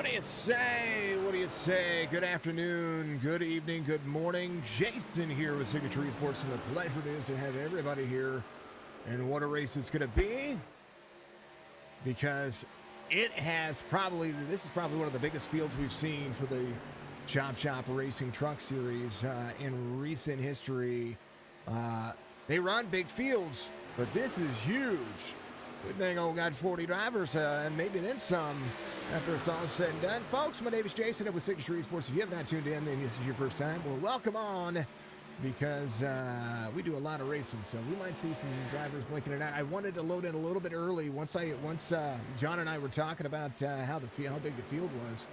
do you say? What do you say? Good afternoon, good evening, good morning. Jason here with Signature Esports, and the pleasure it is to have everybody here. And what a race it's going to be, because this is probably one of the biggest fields we've seen for the Chop Shop Racing Truck Series in recent history. They run big fields, but this is huge. Good thing I got 40 drivers and maybe then some after it's all said and done. Folks, my name is Jason. I'm with Signature Esports. If you have not tuned in and this is your first time, well, welcome on, because we do a lot of racing, so we might see some drivers blinking it out. I wanted to load in a little bit early once John and I were talking about how big the field was.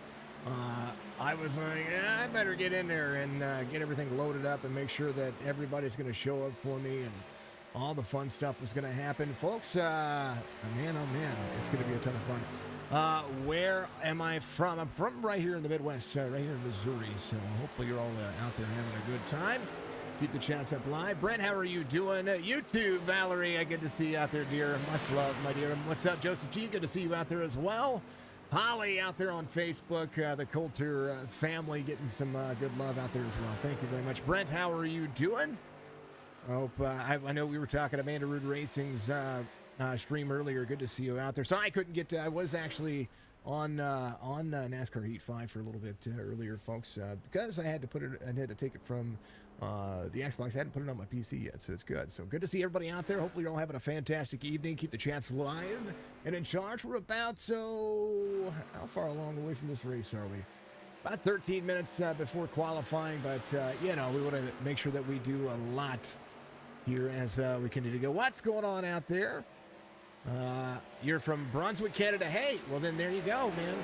I was like, I better get in there and get everything loaded up and make sure that everybody's going to show up for me and all the fun stuff was going to happen. Folks, man, oh man, it's going to be a ton of fun. Where am I from? I'm from right here in the Midwest, right here in Missouri, so hopefully you're all out there having a good time. Keep the chats up live. Brent, how are you doing? YouTube, Valerie, good to see you out there, dear. Much love, my dear. What's up, Joseph G? Good to see you out there as well. Holly out there on Facebook, the Coulter family getting some good love out there as well. Thank you very much. Brent, how are you doing? I hope, I know we were talking Amanda Rude Racing's stream earlier. Good to see you out there. Sorry I couldn't get to, I was actually on NASCAR Heat 5 for a little bit earlier, folks, because I had to take it from the Xbox. I hadn't put it on my PC yet, so it's good. So good to see everybody out there. Hopefully you're all having a fantastic evening. Keep the chats live and in charge. We're about, how far along away from this race are we? About 13 minutes before qualifying, but, you know, we want to make sure that we do a lot here as we continue to go. What's going on out there? You're from Brunswick, Canada. Hey, well then there you go, man.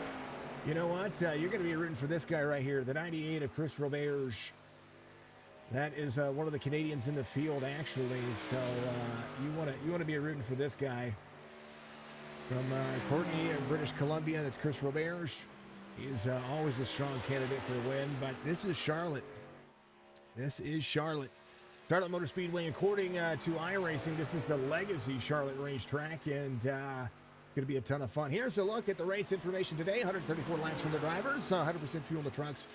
You know what? You're going to be rooting for this guy right here, the 98 of Chris Roberge. That is one of the Canadians in the field, actually. So you want to be rooting for this guy from Courtney, British Columbia. That's Chris Roberge. He's always a strong candidate for a win, but this is Charlotte. This is Charlotte. Charlotte Motor Speedway, according to Iracing, this is the Legacy Charlotte racetrack, and it's going to be a ton of fun. Here's a look at the race information today. 134 laps from the drivers, 100% fuel in the trucks,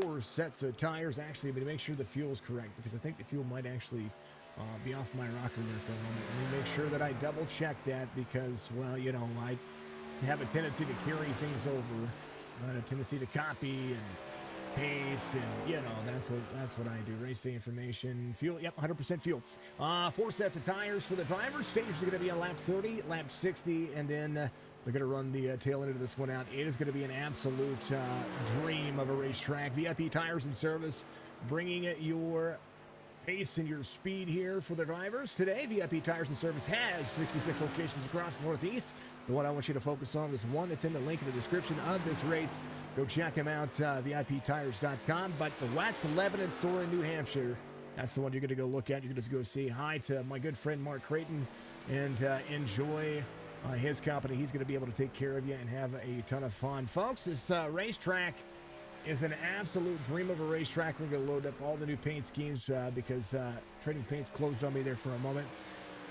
4 sets of tires. Actually, but to make sure the fuel's correct, because I think the fuel might actually be off my rocker there for a moment. Let me make sure that I double check that, because, well, you know, I have a tendency to carry things over. I have a tendency to copy and paste, and you know, that's what I do. Race day information, fuel, yep, 100% fuel. 4 sets of tires for the drivers. Stages are going to be on lap 30, lap 60, and then they're going to run the tail end of this one out. It is going to be an absolute dream of a racetrack. VIP tires and service, bringing your pace and your speed here for the drivers today. VIP Tires and Service has 66 locations across the Northeast. The one I want you to focus on is one that's in the link in the description of this race. Go check them out, VIPtires.com. But the West Lebanon store in New Hampshire, that's the one you're going to go look at. You're going to go say hi to my good friend Mark Creighton and enjoy his company. He's going to be able to take care of you and have a ton of fun. Folks, this racetrack is an absolute dream of a racetrack. We're going to load up all the new paint schemes because Trading Paint's closed on me there for a moment.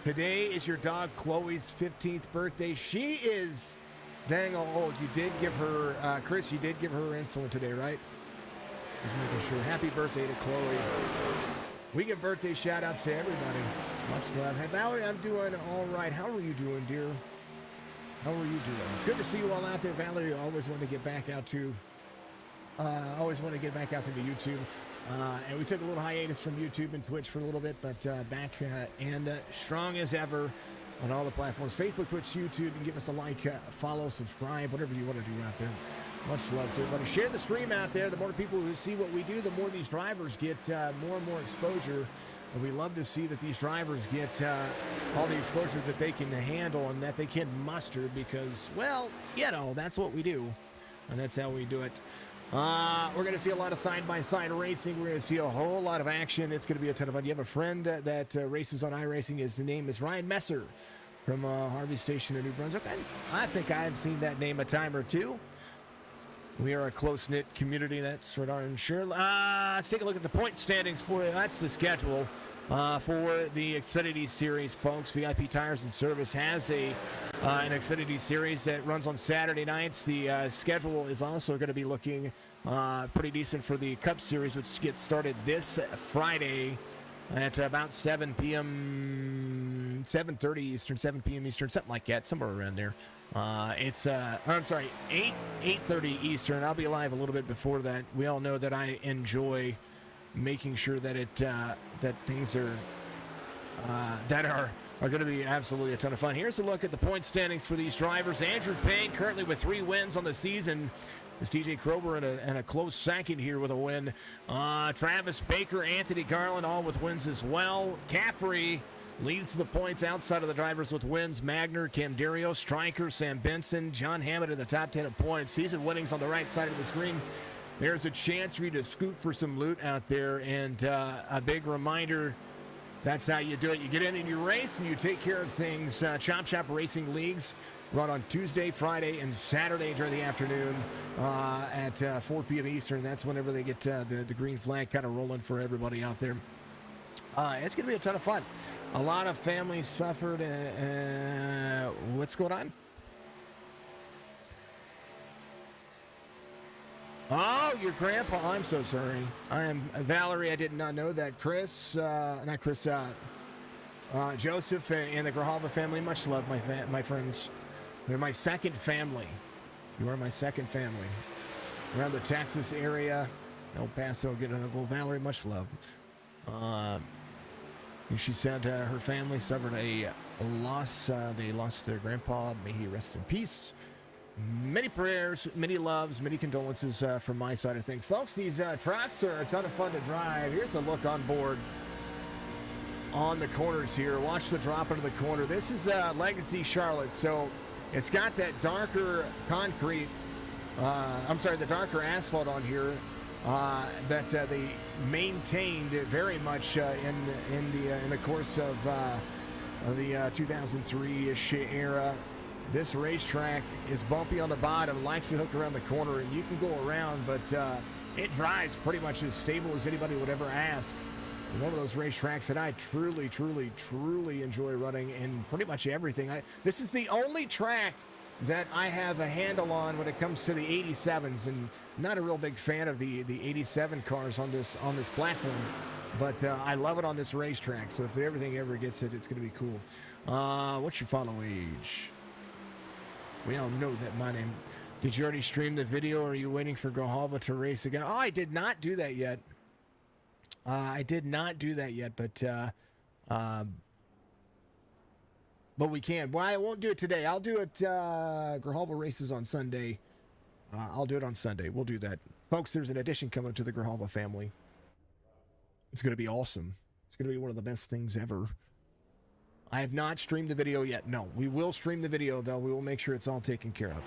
Today is your dog Chloe's 15th birthday. She is dang old. You did give her, Chris, you did give her insulin today, right? Just making sure. Happy birthday to Chloe. We give birthday shout outs to everybody. Much love. Hey, Valerie, I'm doing all right. How are you doing, dear? How are you doing? Good to see you all out there. Valerie, I always want to get back out to YouTube. And we took a little hiatus from YouTube and Twitch for a little bit, but back and strong as ever on all the platforms. Facebook, Twitch, YouTube. You can give us a like, follow, subscribe, whatever you want to do out there. Much love to everybody. Share the stream out there. The more people who see what we do, the more these drivers get more and more exposure. And we love to see that these drivers get all the exposure that they can handle and that they can muster, because, well, you know, that's what we do. And that's how we do it. We're going to see a lot of side-by-side racing. We're going to see a whole lot of action. It's going to be a ton of fun. You have a friend that races on iRacing. His name is Ryan Messer from Harvey Station in New Brunswick. I think I've seen that name a time or two. We are a close-knit community, that's for darn sure. Let's take a look at the point standings for you. That's the schedule. for the Xfinity Series, folks. VIP Tires and Service has an Xfinity Series that runs on Saturday nights. The schedule is also going to be looking pretty decent for the Cup Series, which gets started this Friday at about 7 p.m., 7:30 Eastern, 7 p.m. Eastern, something like that, somewhere around there. It's 8:30 Eastern. I'll be live a little bit before that. We all know that I enjoy making sure that that things are going to be absolutely a ton of fun. Here's a look at the point standings for these drivers. Andrew Payne currently with 3 wins on the season. Is TJ Krober in a close second here with a win. Travis Baker, Anthony Garland, all with wins as well. Caffrey leads the points outside of the drivers with wins. Magner, Cam Dario, Stryker, Sam Benson, John Hammond in the top 10 of points. Season winnings on the right side of the screen. There's a chance for you to scoot for some loot out there. And a big reminder, that's how you do it. You get in your race and you take care of things. Chop Shop Racing Leagues run on Tuesday, Friday, and Saturday during the afternoon at 4 p.m. Eastern. That's whenever they get the green flag kind of rolling for everybody out there. It's going to be a ton of fun. A lot of families suffered. What's going on? Oh, your grandpa. I'm so sorry. I am Valerie. I did not know that. Chris, not Chris, Joseph and the Grijalva family. Much love, my friends. They're my second family. You are my second family. Around the Texas area, El Paso, well, Valerie, much love. She said her family suffered a loss. They lost their grandpa. May he rest in peace. Many prayers, many loves, many condolences from my side of things. Folks, these tracks are a ton of fun to drive. Here's a look on board on the corners here. Watch the drop into the corner. This is Legacy Charlotte, so it's got that darker concrete, the darker asphalt on here that they maintained very much in the course of the 2003-ish era. This racetrack is bumpy on the bottom, likes to hook around the corner, and you can go around, but it drives pretty much as stable as anybody would ever ask. One of those racetracks that I truly, truly, truly enjoy running in pretty much everything. This is the only track that I have a handle on when it comes to the 87s, and I'm not a real big fan of the 87 cars on this platform, but I love it on this racetrack. So if everything ever gets it, it's going to be cool. What's your follow age? We all know that my name. Did you already stream the video, or are you waiting for Grijalva to race again? Oh, I did not do that yet. But we can. Well, I won't do it today. I'll do it. Grijalva races on Sunday. I'll do it on Sunday. We'll do that. Folks, there's an addition coming to the Grijalva family. It's going to be awesome. It's going to be one of the best things ever. I have not streamed the video yet. No, we will stream the video, though. We will make sure it's all taken care of.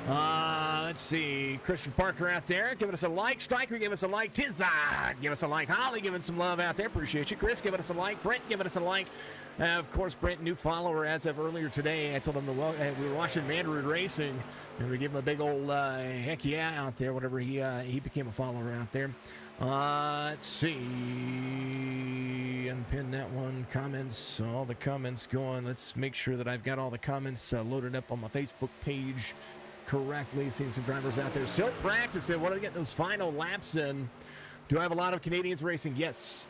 Let's see. Christian Parker out there giving us a like. Stryker giving us a like. Tizard give us a like. Holly giving some love out there. Appreciate you. Chris giving us a like. Brent giving us a like. Of course, Brent, new follower as of earlier today. I told him we were watching Mandarin Racing, and we give him a big old heck yeah out there whenever he became a follower out there. Let's see. Unpin that one. Comments. All the comments going. Let's make sure that I've got all the comments loaded up on my Facebook page correctly. Seeing some drivers out there still practicing. Want to get those final laps in. Do I have a lot of Canadians racing? Yes.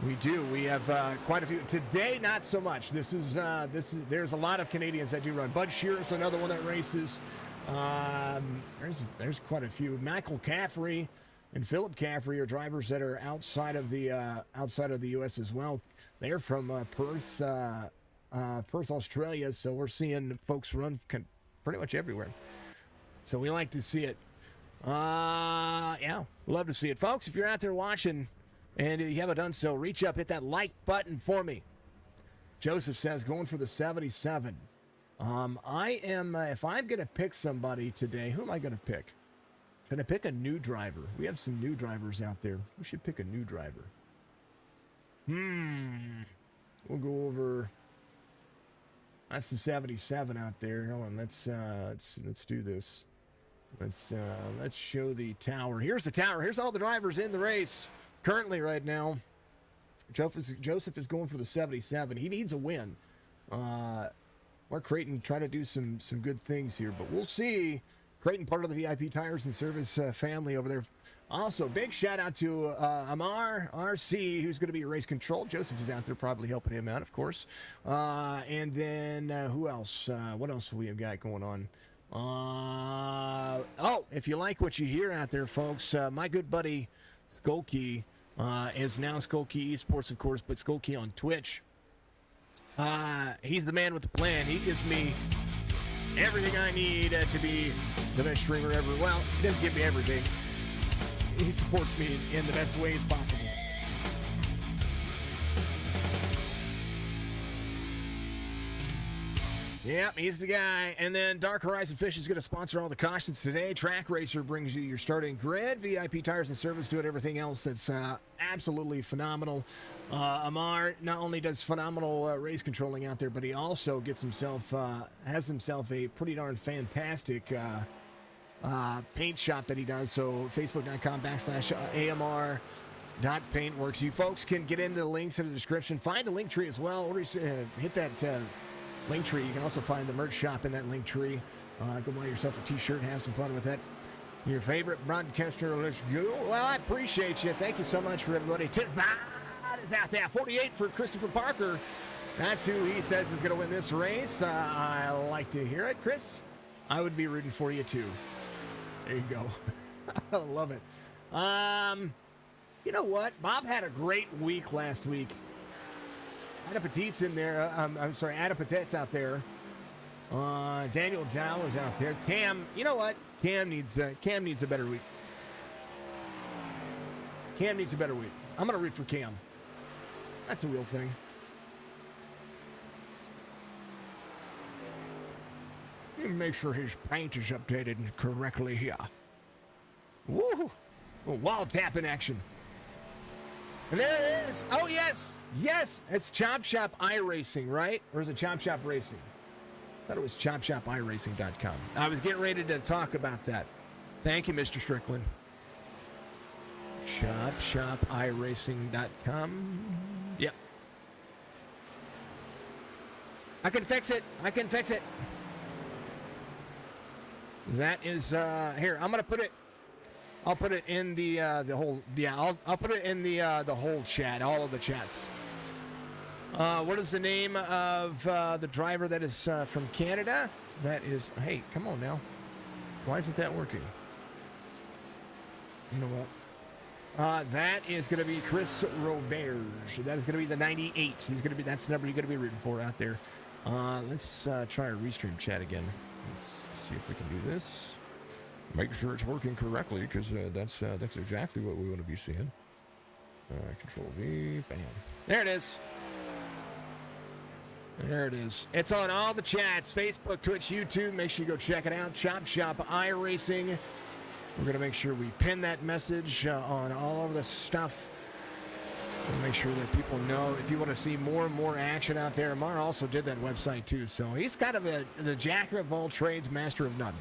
We do. We have quite a few. Today, not so much. There's a lot of Canadians that do run. Bud Shearer's another one that races. There's quite a few. Michael Caffrey and Philip Caffrey are drivers that are outside of the U.S. as well. They're from Perth, Australia. So we're seeing folks run pretty much everywhere. So we like to see it. Yeah, love to see it, folks. If you're out there watching and you haven't done so, reach up, hit that like button for me. Joseph says going for the 77. I am, if I'm going to pick somebody today, who am I going to pick? Going to pick a new driver. We have some new drivers out there. We should pick a new driver. We'll go over. That's the 77 out there. Hold on, let's do this. Let's show the tower. Here's the tower. Here's all the drivers in the race currently right now. Joseph is going for the 77. He needs a win. Mark Creighton trying to do some good things here, but we'll see. Creighton, part of the VIP Tires and Service family over there. Also, big shout out to AMR RC, who's going to be Race Control. Joseph is out there probably helping him out, of course. And then who else? What else we have got going on? If you like what you hear out there, folks, my good buddy Skolky is now Skolky Esports, of course, but Skolky on Twitch. He's the man with the plan. He gives me everything I need to be the best streamer ever. Well, he doesn't give me everything. He supports me in the best ways possible. Yep, he's the guy. And then Dark Horizon Fish is going to sponsor all the cautions today. Track Racer brings you your starting grid. VIP Tires and Service doing everything else that's absolutely phenomenal. Amar not only does phenomenal race controlling out there, but he also gets himself, has himself a pretty darn fantastic paint shop that he does. So facebook.com/AMR.paintworks. You folks can get into the links in the description. Find the link tree as well. Or hit that link tree. You can also find the merch shop in that link tree. Go buy yourself a t-shirt and have some fun with it. Your favorite broadcaster, let's go. Well, I appreciate you. Thank you so much for everybody. Tis that is out there. 48 for Christopher Parker. That's who he says is going to win this race. I like to hear it, Chris. I would be rooting for you too. There you go. I love it. You know what? Bob had a great week last week. Ada Petit's in there. I'm sorry, Ada Petit's out there. Daniel Dow is out there. Cam, you know what? Cam needs a better week. Cam needs a better week. I'm going to root for Cam. That's a real thing. Let me make sure his paint is updated correctly here. Woo! A wild tap in action. And there it is. Oh, yes. Yes. It's Chop Shop iRacing, right? Or is it Chop Shop Racing? I thought it was ChopShopIRacing.com. I was getting ready to talk about that. Thank you, Mr. Strickland. ChopShopIRacing.com. Yep. I can fix it. That is, here, I'm going to put it. I'll put it in the whole, yeah, I'll put it in the whole chat, all of the chats. What is the name of the driver that is from Canada? That is, hey, come on now. Why isn't that working? You know what? That is going to be Chris Roberge. That is going to be the 98. That's the number you're going to be rooting for out there. Let's try a restream chat again. Let's see if we can do this. Make sure it's working correctly, because that's exactly what we want to be seeing. Control V, bam. There it is. There it is. It's on all the chats, Facebook, Twitch, YouTube. Make sure you go check it out. Chop Shop iRacing. We're going to make sure we pin that message on all of the stuff. We'll make sure that people know if you want to see more and more action out there. Amar also did that website too, so he's kind of the jack of all trades, master of none.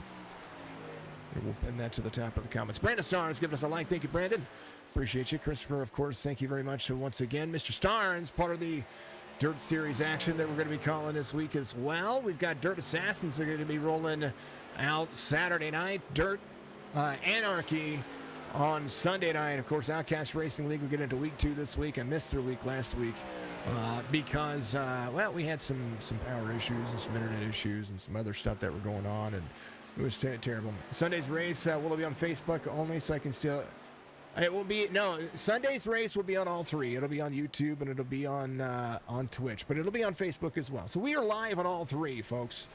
We'll pin that to the top of the comments. Brandon Starnes giving us a like. Thank you, Brandon. Appreciate you. Christopher, of course, thank you very much once again. Mr. Starnes, part of the Dirt Series action that we're going to be calling this week as well. We've got Dirt Assassins that are going to be rolling out Saturday night. Dirt Anarchy on Sunday night. Of course, Outcast Racing League will get into week 2 this week. I missed their week last week because, well, we had some power issues and some internet issues and some other stuff that were going on, and it was terrible. Sunday's race will be on Facebook only, so I can still... It will be... No, Sunday's race will be on all 3. It'll be on YouTube, and it'll be on Twitch, but it'll be on Facebook as well. So we are live on all 3, folks.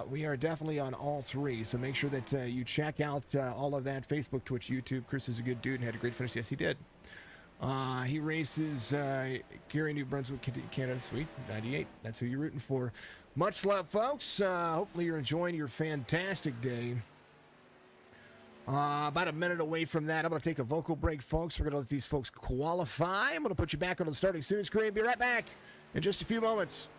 We are definitely on all 3, so make sure that you check out all of that. Facebook, Twitch, YouTube. Chris is a good dude and had a great finish. Yes, he did. He races Gary, New Brunswick, Canada. Sweet. 98. That's who you're rooting for. Much love, folks. Hopefully you're enjoying your fantastic day. About a minute away from that, I'm going to take a vocal break, folks. We're going to let these folks qualify. I'm going to put you back on the starting soon screen. Be right back in just a few moments.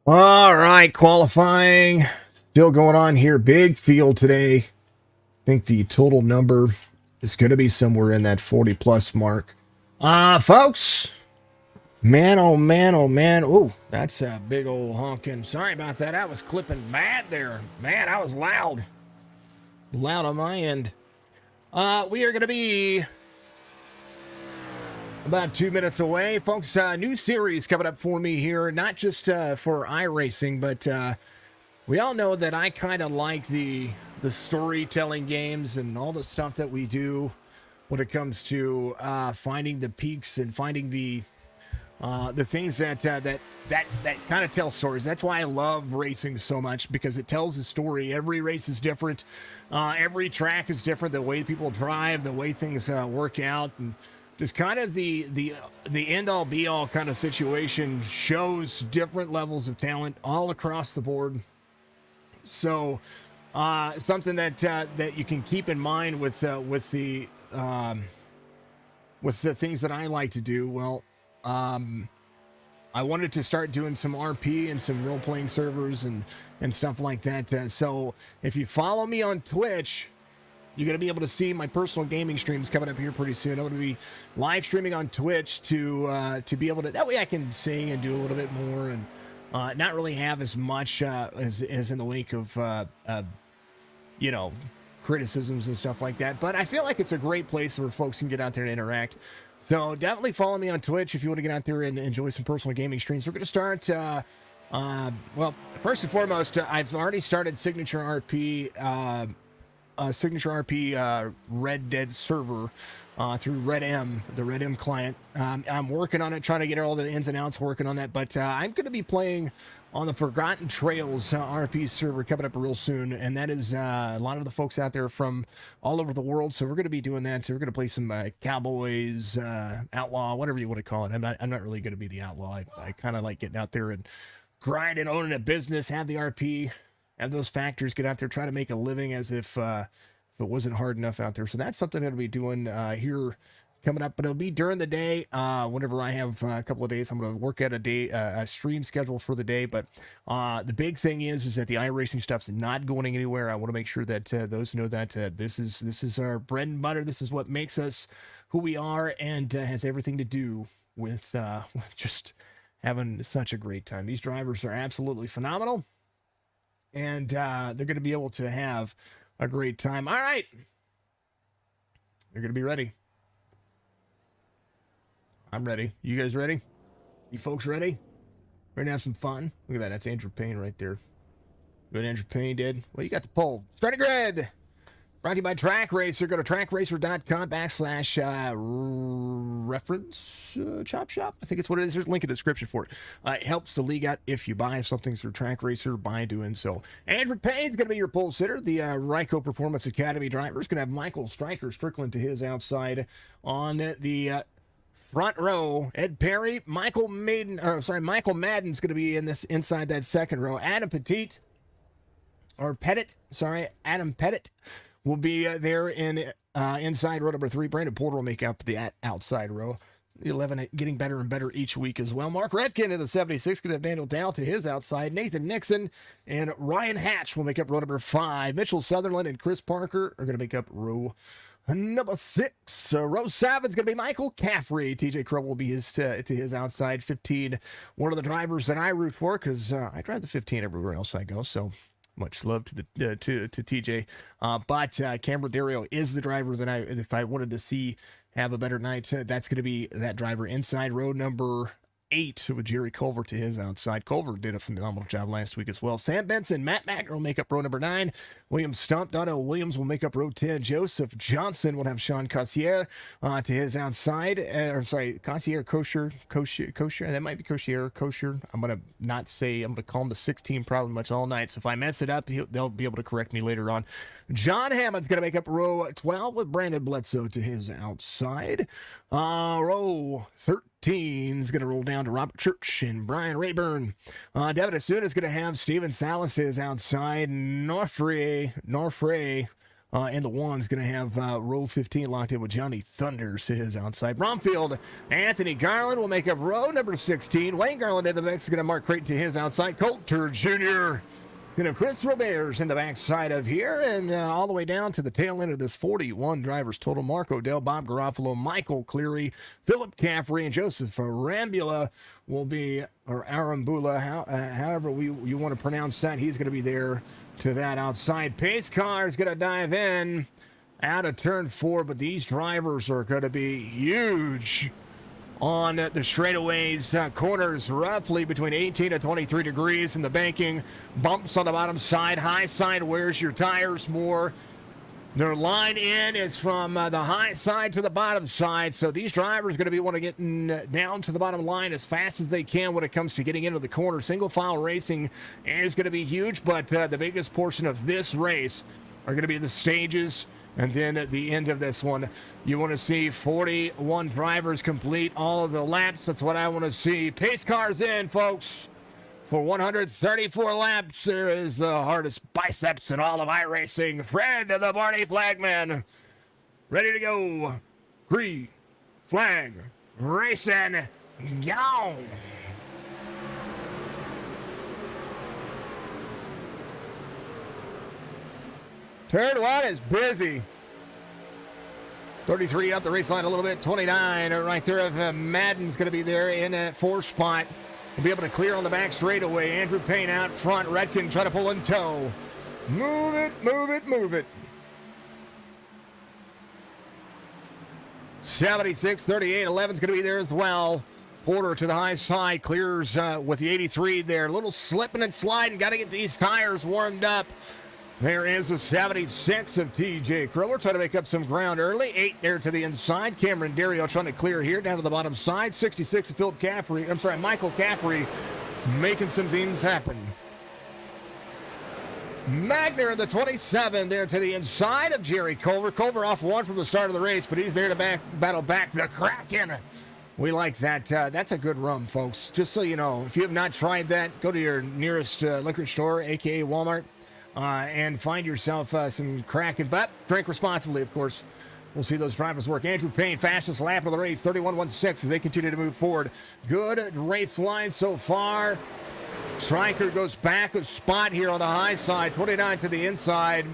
All right, qualifying still going on here. Big field today. I think the total number is going to be somewhere in that 40 plus mark. Folks, man, oh man, oh man. Oh, that's a big old honking. Sorry about that. I was clipping bad there. Man, I was loud. Loud on my end. We are going to be about 2 minutes away, folks. New series coming up for me here, not just for iRacing, but we all know that I kind of like the storytelling games and all the stuff that we do when it comes to finding the peaks and finding the things that kind of tell stories. That's why I love racing so much, because it tells a story. Every race is different. Every track is different. The way people drive, the way things work out, and just kind of the end all be all kind of situation shows different levels of talent all across the board. So something that you can keep in mind with the things that I like to do. Well, I wanted to start doing some RP and some role-playing servers and stuff like that. So if you follow me on Twitch, you're going to be able to see my personal gaming streams coming up here pretty soon. I'm going to be live streaming on Twitch to be able to, that way I can sing and do a little bit more and not really have as much as in the wake of, criticisms and stuff like that. But I feel like it's a great place where folks can get out there and interact. So definitely follow me on Twitch if you want to get out there and enjoy some personal gaming streams. We're going to start, well, first and foremost, I've already started Signature RP, Red Dead server through RedM, the RedM client. I'm working on it, trying to get all the ins and outs, working on that. But I'm going to be playing on the Forgotten Trails RP server coming up real soon. And that is a lot of the folks out there from all over the world. So we're going to be doing that. So we're going to play some Cowboys, Outlaw, whatever you want to call it. I'm not really going to be the Outlaw. I kind of like getting out there and grinding, owning a business, have the RP, have those factors, get out there, try to make a living as if it wasn't hard enough out there. So that's something I'm going to be doing here coming up, but it'll be during the day. Whenever I have a couple of days, I'm going to work at a stream schedule for the day. But the big thing is that the iRacing stuff's not going anywhere. I want to make sure that those know that this is our bread and butter. This is what makes us who we are, and has everything to do with just having such a great time. These drivers are absolutely phenomenal, and they're going to be able to have a great time. All right. You're going to be ready. I'm ready. You guys ready? You folks ready? We're going to have some fun. Look at that. That's Andrew Payne right there. What Andrew Payne did? Well, you got the poll. Starting grid. Brought to you by Track Racer. Go to trackracer.com/reference chop shop. I think it's what it is. There's a link in the description for it. It helps the league out if you buy something through Track Racer by doing so. Andrew Payne's going to be your pole sitter. The Ryco Performance Academy driver is going to have Michael Stryker Strickland to his outside on the front row. Ed Perry, Michael Madden's going to be in this inside that second row. Adam Pettit will be there in inside row number 3. Brandon Porter will make up the outside row. The 11 getting better and better each week as well. Mark Redkin in the 76 going to have Daniel Dow to his outside. Nathan Nixon and Ryan Hatch will make up row number 5. Mitchell Sutherland and Chris Parker are going to make up row number 6. Row 7 is going to be Michael Caffrey. TJ Crow will be to his outside. 15, one of the drivers that I root for, because I drive the 15 everywhere else I go. So much love to the to TJ, but Cameron Dario is the driver that if I wanted to see have a better night, that's going to be that driver inside row number 8 with Jerry Culver to his outside. Culver did a phenomenal job last week as well. Sam Benson, Matt Magner will make up row number 9. William Stump, Dono Williams will make up row 10. Joseph Johnson will have Sean Cossier to his outside. Cossier, Kosher. That might be Kosher. I'm going to call him the 16 probably much all night. So if I mess it up, they'll be able to correct me later on. John Hammond's going to make up row 12 with Brandon Bledsoe to his outside. Row 13 is going to roll down to Robert Church and Brian Rayburn. Devin Asuna is going to have Steven Salas to his outside. Norfrey And the one's going to have row 15 locked in with Johnny Thunders to his outside. Bromfield, Anthony Garland will make up row number 16. Wayne Garland in the mix is going to Mark Creighton to his outside. Coulter Jr. Going to have Chris Roberts in the backside of here, and all the way down to the tail end of this 41 drivers total. Mark Odell, Bob Garofalo, Michael Cleary, Philip Caffrey, and Joseph Arambula will be, or Arambula, however you want to pronounce that. He's going to be there to that outside. Pace car is going to dive in out of turn 4, but these drivers are going to be huge on the straightaways, corners roughly between 18 to 23 degrees in the banking, bumps on the bottom side, high side wears your tires more. Their line in is from the high side to the bottom side, so these drivers are going to be wanting to get down to the bottom line as fast as they can when it comes to getting into the corner. Single file racing is going to be huge, but the biggest portion of this race are going to be the stages. And then at the end of this one, you want to see 41 drivers complete all of the laps. That's what I want to see. Pace cars in, folks. For 134 laps, there is the hardest biceps in all of iRacing. Fred the Barney Flagman. Ready to go. Green flag racing. Go. Turn 1 is busy. 33 up the race line a little bit. 29 right there. If Madden's going to be there in that 4th spot. We'll be able to clear on the back straightaway. Andrew Payne out front. Redkin try to pull in tow. Move it, move it, move it. 76, 38, 11's going to be there as well. Porter to the high side. Clears with the 83 there. A little slipping and sliding. Got to get these tires warmed up. There is the 76 of TJ Crowler trying to make up some ground early. 8 there to the inside. Cameron Dario trying to clear here down to the bottom side. 66 of Philip Caffrey. Michael Caffrey making some things happen. Magner in the 27 there to the inside of Jerry Culver. Culver off 1 from the start of the race, but he's there to battle back the Kraken. We like that. That's a good rum, folks. Just so you know, if you have not tried that, go to your nearest liquor store, a.k.a. Walmart. And find yourself some Kraken, but drink responsibly, of course. We'll see those drivers work. Andrew Payne, fastest lap of the race, 31.16 as they continue to move forward. Good race line so far. Stryker goes back a spot here on the high side, 29 to the inside.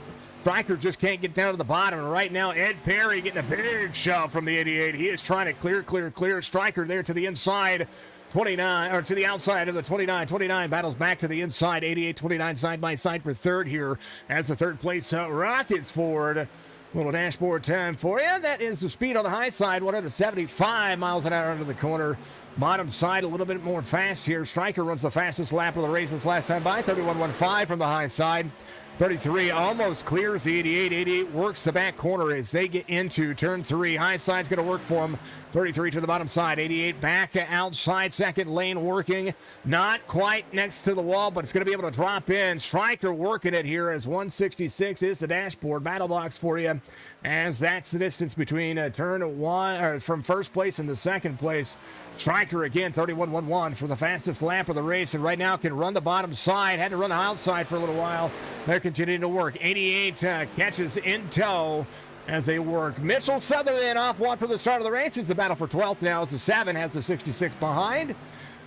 Stryker just can't get down to the bottom. And right now, Ed Perry getting a big shove from the 88. He is trying to clear. Stryker there to the inside. 29, or to the outside of the 29. 29 battles back to the inside. 88, 29 side by side for third here as the third place rockets forward. Little dashboard time for you. That is the speed on the high side. 175 miles an hour under the corner. Bottom side a little bit more fast here. Stryker runs the fastest lap of the race this last time by. 31.15 from the high side. 33 almost clears the 88. 88 works the back corner as they get into turn 3. High side's going to work for him. 33 to the bottom side. 88 back outside second lane working. Not quite next to the wall, but it's going to be able to drop in. Stryker working it here as 166 is the dashboard. Battle box for you as that's the distance between turn 1 or from first place and the second place. Stryker again, 31.11 for the fastest lap of the race, and right now can run the bottom side. Had to run the outside for a little while. They're continuing to work. 88 catches in tow as they work. Mitchell Sutherland off 1 for the start of the race. It's the battle for 12th now as the 7 has the 66 behind.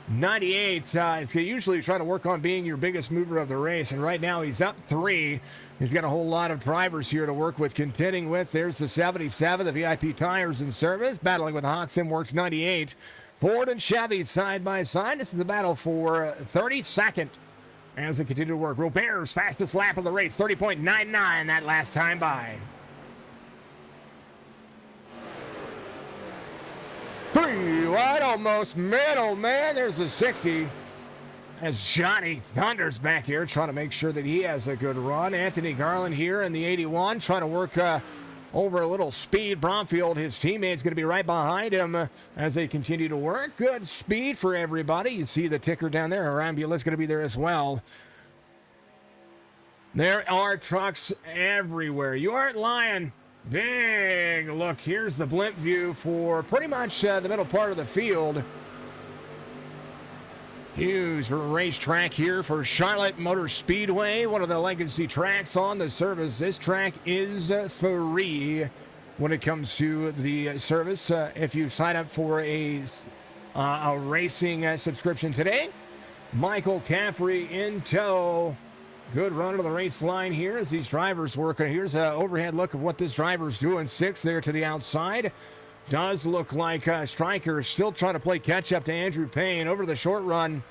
98 is usually trying to work on being your biggest mover of the race, and right now he's up 3. He's got a whole lot of drivers here to work with, contending with. There's the 77, the VIP tires in service, battling with Hawks and Works 98. Ford and Chevy side by side. This is the battle for 32nd as they continue to work. Robert's fastest lap of the race, 30.99 that last time by. 3 wide, almost middle, man. There's a 60. As Johnny Thunders back here trying to make sure that he has a good run. Anthony Garland here in the 81 trying to work over a little speed. Bromfield, his teammate's going to be right behind him as they continue to work. Good speed for everybody. You see the ticker down there. Arambula's going to be there as well. There are trucks everywhere. You aren't lying. Big look. Here's the blimp view for pretty much the middle part of the field. Hughes racetrack here for Charlotte Motor Speedway, one of the legacy tracks on the service. This track is free when it comes to the service. If you sign up for a racing subscription today, Michael Caffrey in tow. Good run to the race line here as these drivers work. Here's an overhead look of what this driver's doing. 6 there to the outside. Does look like Stryker is still trying to play catch-up to Andrew Payne over the short run.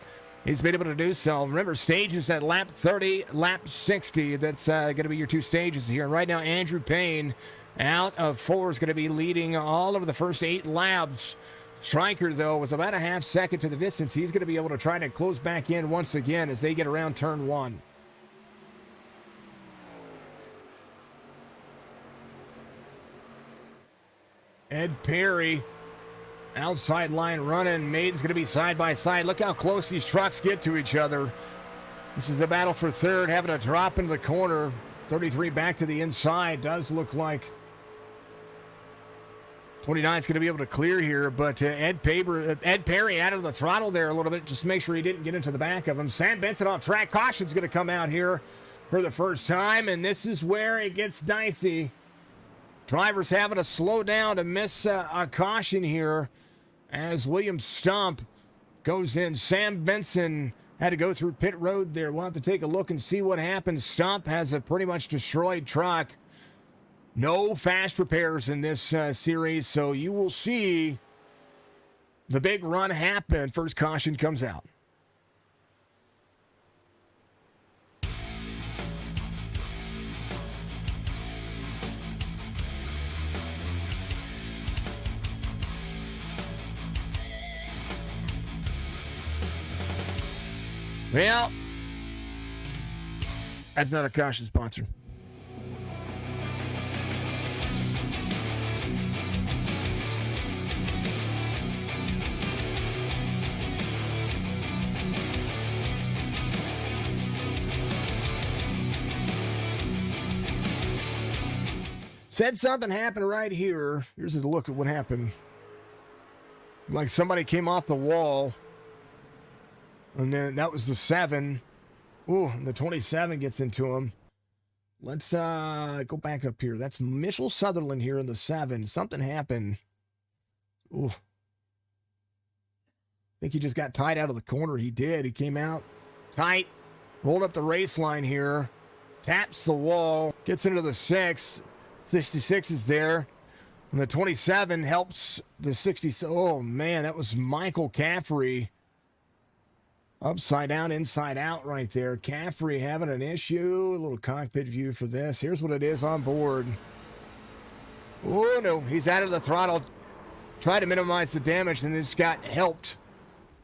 He's been able to do so. Remember, stages at lap 30, lap 60. That's going to be your 2 stages here. And right now, Andrew Payne out of 4 is going to be leading all of the first 8 laps. Stryker, though, was about a half second to the distance. He's going to be able to try to close back in once again as they get around turn 1. Ed Perry, outside line running. Maid's going to be side by side. Look how close these trucks get to each other. This is the battle for third, having a drop into the corner. 33 back to the inside. Does look like 29 is going to be able to clear here, but Ed Perry out of the throttle there a little bit, just to make sure he didn't get into the back of him. Sam Benson off track. Caution's going to come out here for the first time, and this is where it gets dicey. Drivers having to slow down to miss a caution here as William Stump goes in. Sam Benson had to go through pit road there. We'll have to take a look and see what happens. Stump has a pretty much destroyed truck. No fast repairs in this series, so you will see the big run happen. First caution comes out. Well, that's not a caution sponsor. Said something happened right here. Here's a look at what happened. Like somebody came off the wall. And then that was the 7. Ooh, and the 27 gets into him. Let's go back up here. That's Mitchell Sutherland here in the 7. Something happened. Ooh. I think he just got tied out of the corner. He did. He came out tight, rolled up the race line here, taps the wall, gets into the 6. 66 is there. And the 27 helps the 60. Oh, man, that was Michael Caffrey. Upside down, inside out right there. Caffrey having an issue. A little cockpit view for this. Here's what it is on board. Oh, no. He's out of the throttle. Tried to minimize the damage, and this got helped.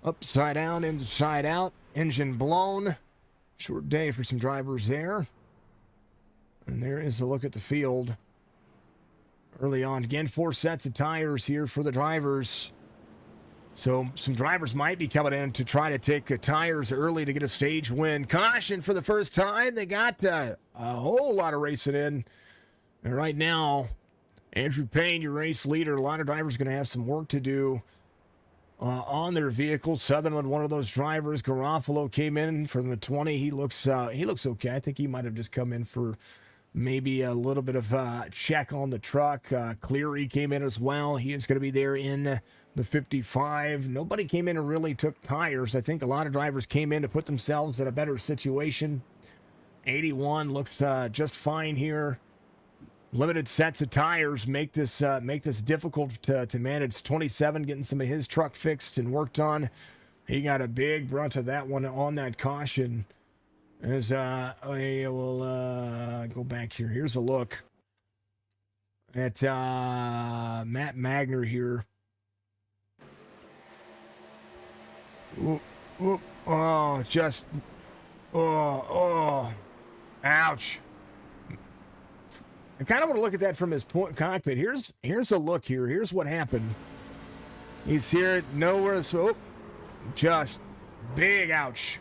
Upside down, inside out. Engine blown. Short day for some drivers there. And there is a look at the field. Early on. Again, 4 sets of tires here for the drivers. So some drivers might be coming in to try to take tires early to get a stage win. Caution for the first time. They got a whole lot of racing in. And right now, Andrew Payne, your race leader, a lot of drivers going to have some work to do on their vehicles. Sutherland, one of those drivers. Garofalo came in from the 20. He looks okay. I think he might have just come in for maybe a little bit of a check on the truck. Cleary came in as well. He is going to be there in the 55. Nobody came in and really took tires. I think a lot of drivers came in to put themselves in a better situation. 81 looks just fine here. Limited sets of tires make this difficult to manage. 27 getting some of his truck fixed and worked on. He got a big brunt of that one on that caution. As we will go back here. Here's a look at Matt Magner here. Ooh, ooh, oh, just, ouch. I kind of want to look at that from his cockpit. Here's a look here. Here's what happened. He's here nowhere, so just big ouch.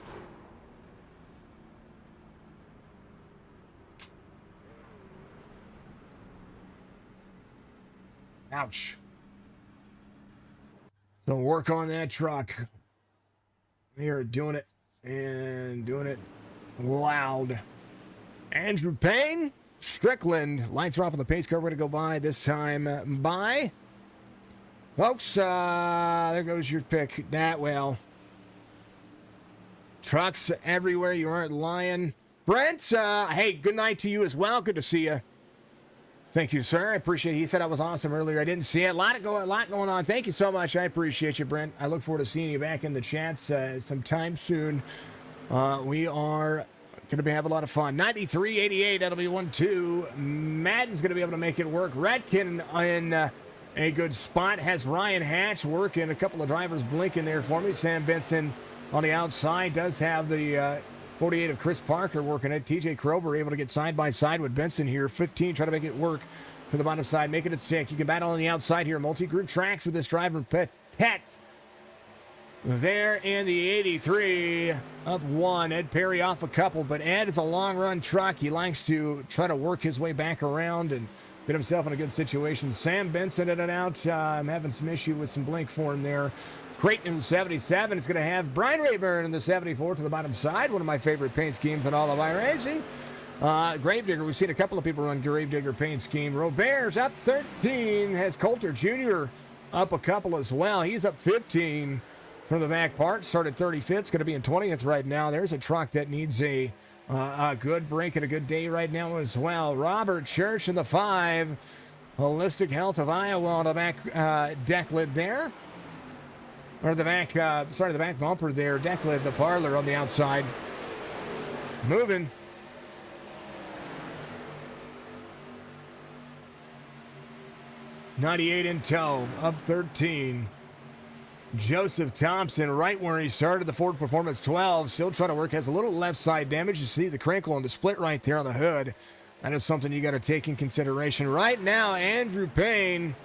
Ouch. So work on that truck. They are doing it and doing it loud. Andrew Payne, Strickland, lights are off on the pace car. We're going to go by this time by. Folks, there goes your pick. That well. Trucks everywhere. You aren't lying. Brent, hey, good night to you as well. Good to see you. Thank you, sir. I appreciate it. He said I was awesome earlier. I didn't see it. A lot going on. Thank you so much. I appreciate you, Brent. I look forward to seeing you back in the chats sometime soon. We are going to have a lot of fun. 93-88, that'll be 1-2. Madden's going to be able to make it work. Redkin in a good spot. Has Ryan Hatch working. A couple of drivers blinking there for me. Sam Benson on the outside does have the 48 of Chris Parker working it. TJ Krober able to get side by side with Benson here. 15, try to make it work to the bottom side. Making it stick. You can battle on the outside here. Multi-group tracks with this driver. Pet. There in the 83 up one. Ed Perry off a couple, but Ed is a long run truck. He likes to try to work his way back around and get himself in a good situation. Sam Benson in and out. I'm having some issue with some blink for him there. Creighton in the 77 is going to have Brian Rayburn in the 74 to the bottom side. One of my favorite paint schemes in all of Iracing. Gravedigger, we've seen a couple of people run Gravedigger paint scheme. Robert's up 13. Has Coulter Jr. up a couple as well. He's up 15. From the back part, started 35th, going to be in 20th right now. There's a truck that needs a good break and a good day right now as well. Robert Church in the 5. Holistic Health of Iowa on the back deck lid there. Or the back, the back bumper there. Deck lid, the parlor on the outside. Moving. '98 in tow, up 13. Joseph Thompson, right where he started the Ford Performance 12, still trying to work, has a little left side damage. You see the crinkle and the split right there on the hood. That is something you got to take in consideration. Right now, Andrew Payne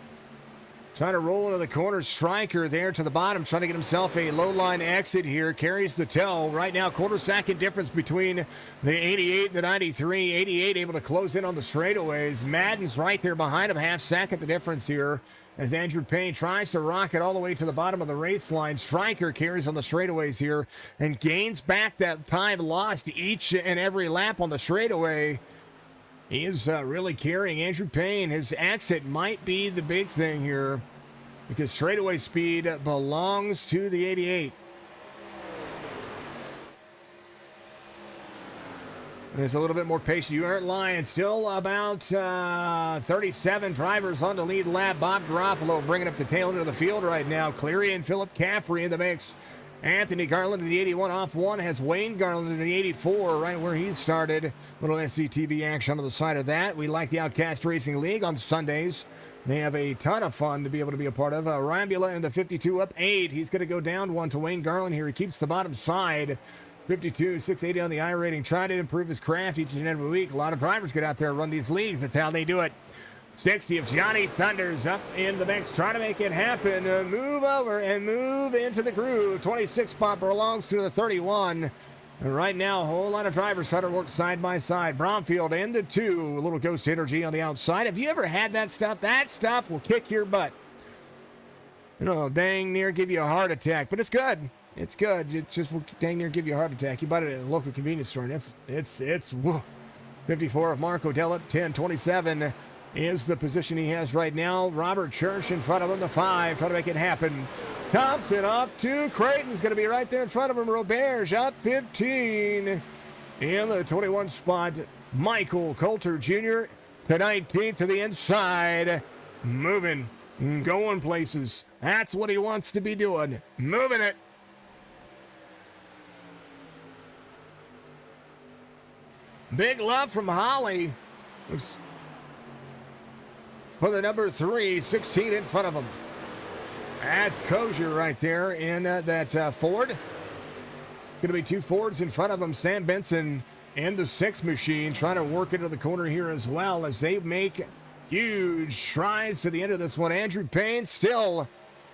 trying to roll into the corner. Striker there to the bottom, trying to get himself a low line exit here. Carries the tow. Right now, quarter-second difference between the 88 and the 93. 88 able to close in on the straightaways. Madden's right there behind him. Half-second the difference here. As Andrew Payne tries to rock it all the way to the bottom of the race line. Stryker carries on the straightaways here and gains back that time lost each and every lap on the straightaway. He is really carrying Andrew Payne. His exit might be the big thing here because straightaway speed belongs to the 88. There's a little bit more pace. You aren't lying. Still about 37 drivers on the lead lap. Bob Garofalo bringing up the tail end of the field right now. Cleary and Philip Caffrey in the mix. Anthony Garland in the 81 off one. Has Wayne Garland in the 84 right where he started. Little SCTV action on the side of that. We like the Outcast Racing League on Sundays. They have a ton of fun to be able to be a part of. Rambula in the 52 up 8. He's going to go down one to Wayne Garland here. He keeps the bottom side. 52, 680 on the I rating. Trying to improve his craft each and every week. A lot of drivers get out there and run these leagues. That's how they do it. 60 of Johnny Thunders up in the mix. Trying to make it happen. Move over and move into the groove. 26 spot belongs to the 31. And right now, a whole lot of drivers trying to work side by side. Bromfield in the 2. A little Ghost Energy on the outside. Have you ever had that stuff? That stuff will kick your butt. You know, dang near give you a heart attack. But it's good. It's good. It just will dang near give you a heart attack. You buy it at a local convenience store, and it's whoa. 54 of Marco Dell up 10. 27 is the position he has right now. Robert Church in front of him, the 5. Trying to make it happen. Thompson off 2. Creighton's going to be right there in front of him. Roberge up 15. In the 21 spot, Michael Coulter Jr. to 19th to the inside. Moving, going places. That's what he wants to be doing. Moving it. Big love from Holly. For the number 3, 16 in front of him. That's Kosher right there in that Ford. It's going to be 2 Fords in front of him. Sam Benson in the 6 machine trying to work into the corner here as well as they make huge strides to the end of this one. Andrew Payne still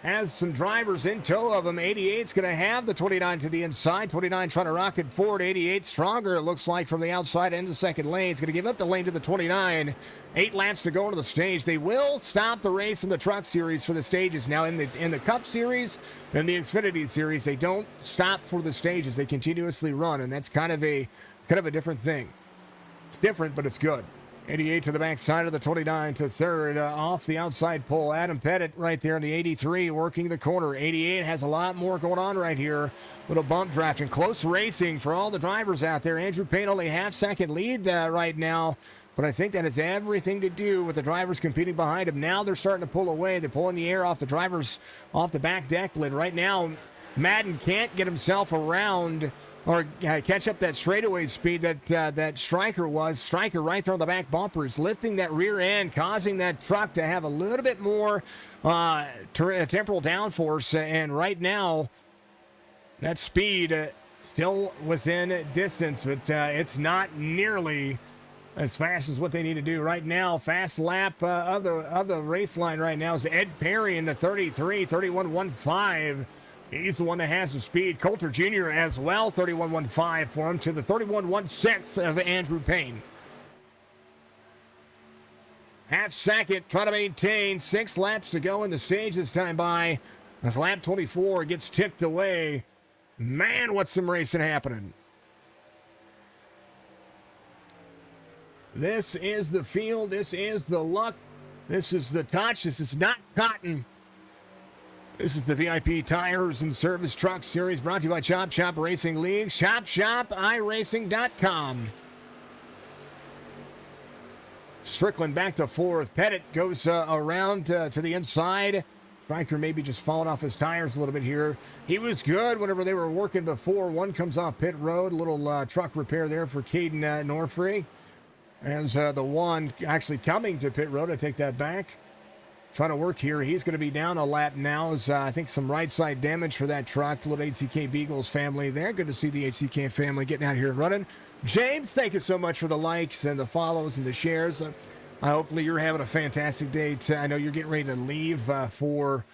has some drivers in tow of him. 88's going to have the 29 to the inside. 29 trying to rocket forward. 88 stronger, it looks like, from the outside into the second lane. It's going to give up the lane to the 29. 8 laps to go into the stage. They will stop the race in the Truck Series for the stages. Now, in the Cup Series and the Xfinity Series, they don't stop for the stages. They continuously run, and that's kind of a different thing. It's different, but it's good. 88 to the backside of the 29 to third, off the outside pole. Adam Pettit right there in the 83 working the corner. 88 has a lot more going on right here. Little bump draft and close racing for all the drivers out there. Andrew Payne only half-second lead right now, but I think that has everything to do with the drivers competing behind him. Now they're starting to pull away. They're pulling the air off the drivers, off the back deck lid. Right now, Madden can't get himself around or catch up that straightaway speed that Stryker was. Stryker right there on the back bumper is lifting that rear end, causing that truck to have a little bit more temporal downforce. And right now, that speed still within distance, but it's not nearly as fast as what they need to do right now. Fast lap of the race line right now is Ed Perry in the 33, 31.15. He's the one that has the speed. Coulter Jr. as well, 31.15 for him to the 31.16 of Andrew Payne. Half second, trying to maintain. 6 laps to go in the stage this time by. As lap 24 gets ticked away. Man, what's some racing happening. This is the field. This is the luck. This is the touch. This is not cotton. This is the VIP Tires and Service Truck Series brought to you by Chop Shop Racing League. ShopShopIRacing.com. Strickland back to fourth. Pettit goes around to the inside. Stryker maybe just falling off his tires a little bit here. He was good whenever they were working before. One comes off pit road. A little truck repair there for Caden Norfree. As the one actually coming to pit road, I take that back. Trying to work here. He's going to be down a lap now. As I think some right side damage for that truck. Little HCK Beagles family there. Good to see the HCK family getting out here and running. James, thank you so much for the likes and the follows and the shares. Hopefully you're having a fantastic day. I know you're getting ready to leave for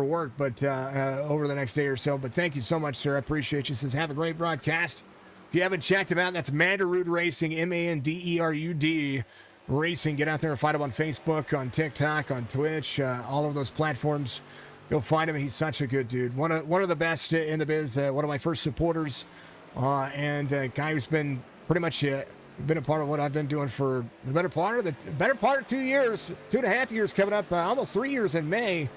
work, but over the next day or so. But thank you so much, sir. I appreciate you. Says have a great broadcast. If you haven't checked him out, that's Manderud Racing, Manderud Racing. Get out there and find him on Facebook, on TikTok, on Twitch, all of those platforms. Go find him. He's such a good dude. One of the best in the biz. One of my first supporters, and a guy who's been pretty much been a part of what I've been doing for the better part of 2 years, 2.5 years coming up, almost 3 years in May.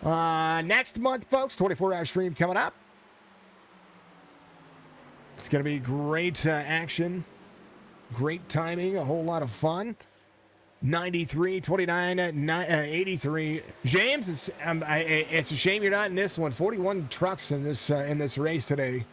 Next month, folks, 24-hour stream coming up. It's going to be great action. Great timing, a whole lot of fun. 93, 29, 83. James, it's a shame you're not in this one. 41 trucks in this race today.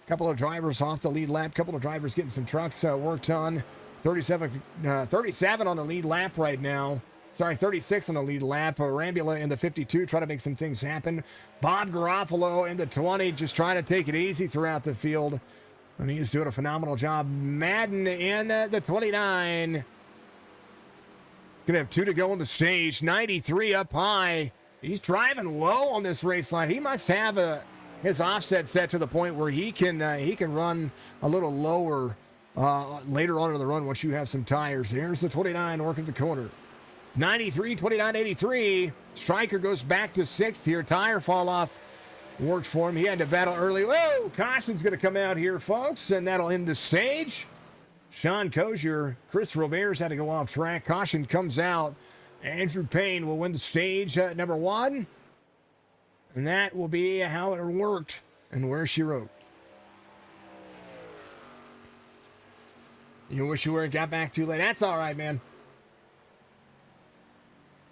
Couple of drivers off the lead lap. Couple of drivers getting some trucks worked on. 37 on the lead lap right now. Sorry, 36 on the lead lap. Rambula in the 52 trying to make some things happen. Bob Garofalo in the 20 just trying to take it easy throughout the field. And he's doing a phenomenal job. Madden in the 29. Going to have 2 to go on the stage. 93 up high. He's driving low on this race line. He must have his offset set to the point where he can run a little lower later on in the run once you have some tires. Here's the 29 working the corner. 93, 29, 83. Stryker goes back to 6th here. Tire fall off. Worked for him. He had to battle early. Whoa! Caution's going to come out here, folks, and that'll end the stage. Sean Kozier, Chris Roberts had to go off track. Caution comes out. Andrew Payne will win the stage number 1. And that will be how it worked and where she wrote. You wish you were got back too late. That's all right, man.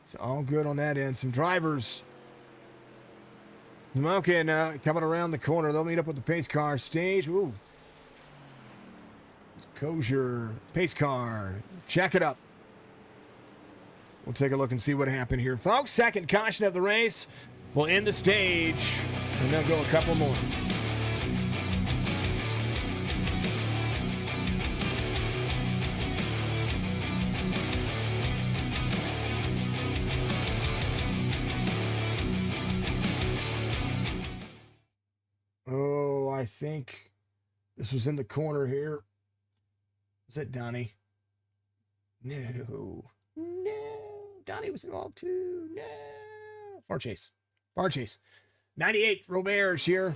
It's all good on that end. Some drivers smoking coming around the corner. They'll meet up with the pace car stage. Ooh. It's Kozier, pace car. Check it up. We'll take a look and see what happened here. Folks, second caution of the race. We'll end the stage, and they'll go a couple more. think this was in the corner here. Is that Donnie? No. Donnie was involved too. No. Far chase. 98, Robert's here.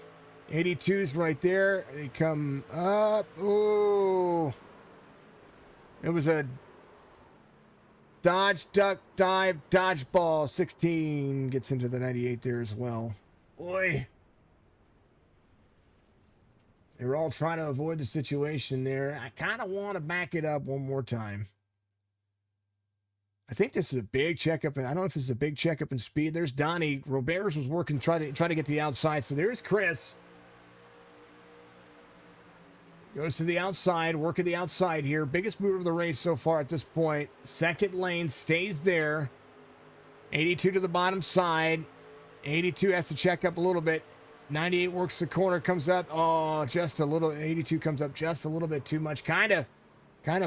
82's right there. They come up. Oh. It was a dodge, duck, dive, dodgeball. 16 gets into the 98 there as well. Boy. They were all trying to avoid the situation there. I kind of want to back it up one more time. I think this is a big checkup, and I don't know if this is a big checkup in speed. There's Donnie. Roberts was working, trying to get to the outside. So there's Chris. Goes to the outside, working the outside here. Biggest mover of the race so far at this point. Second lane stays there. 82 to the bottom side. 82 has to check up a little bit. 98 works the corner, comes up. Oh, just a little. 82 comes up just a little bit too much. Kind of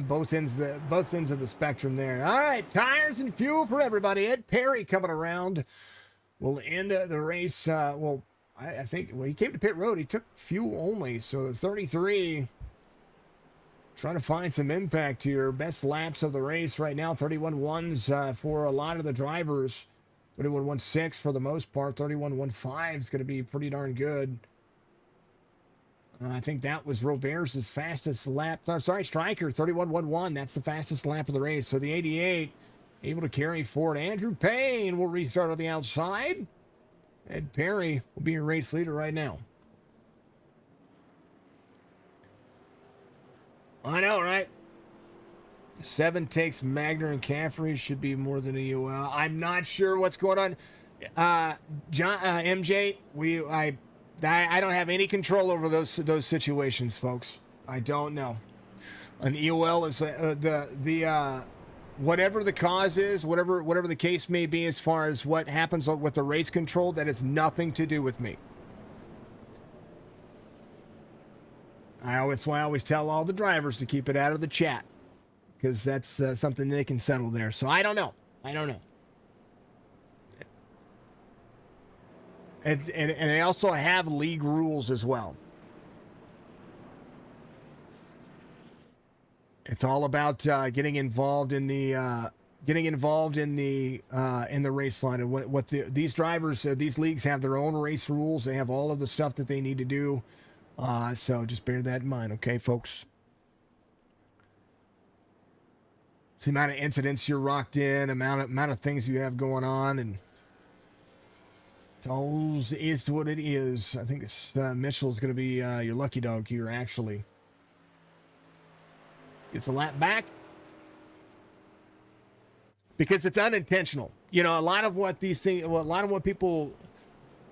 both ends of the spectrum there. All right, tires and fuel for everybody. Ed Perry coming around. Will end the race. I think he came to pit road. He took fuel only. So the 33 trying to find some impact here. Best laps of the race right now. 31.1s for a lot of the drivers. 31.16 for the most part. 31.15 is going to be pretty darn good. I think that was Roberts' fastest lap. Stryker, 31.11. That's the fastest lap of the race. So the 88 able to carry forward. Andrew Payne will restart on the outside. Ed Perry will be your race leader right now. I know, right? 7 takes Magner and Caffrey. Should be more than a UL. I'm not sure what's going on. MJ, I don't have any control over those situations, folks. I don't know. An EOL is whatever the cause is, whatever the case may be, as far as what happens with the race control, that has nothing to do with me. That's why I always tell all the drivers to keep it out of the chat, because that's something they can settle there. So I don't know. And they also have league rules as well. It's all about getting involved in the race line, and what these drivers, these leagues have their own race rules. They have all of the stuff that they need to do. So just bear that in mind, okay, folks. It's the amount of incidents you're rocked in, amount of things you have going on, and it all is what it is. I think Mitchell's going to be your lucky dog here, actually. Gets a lap back because it's unintentional. You know, a lot of what people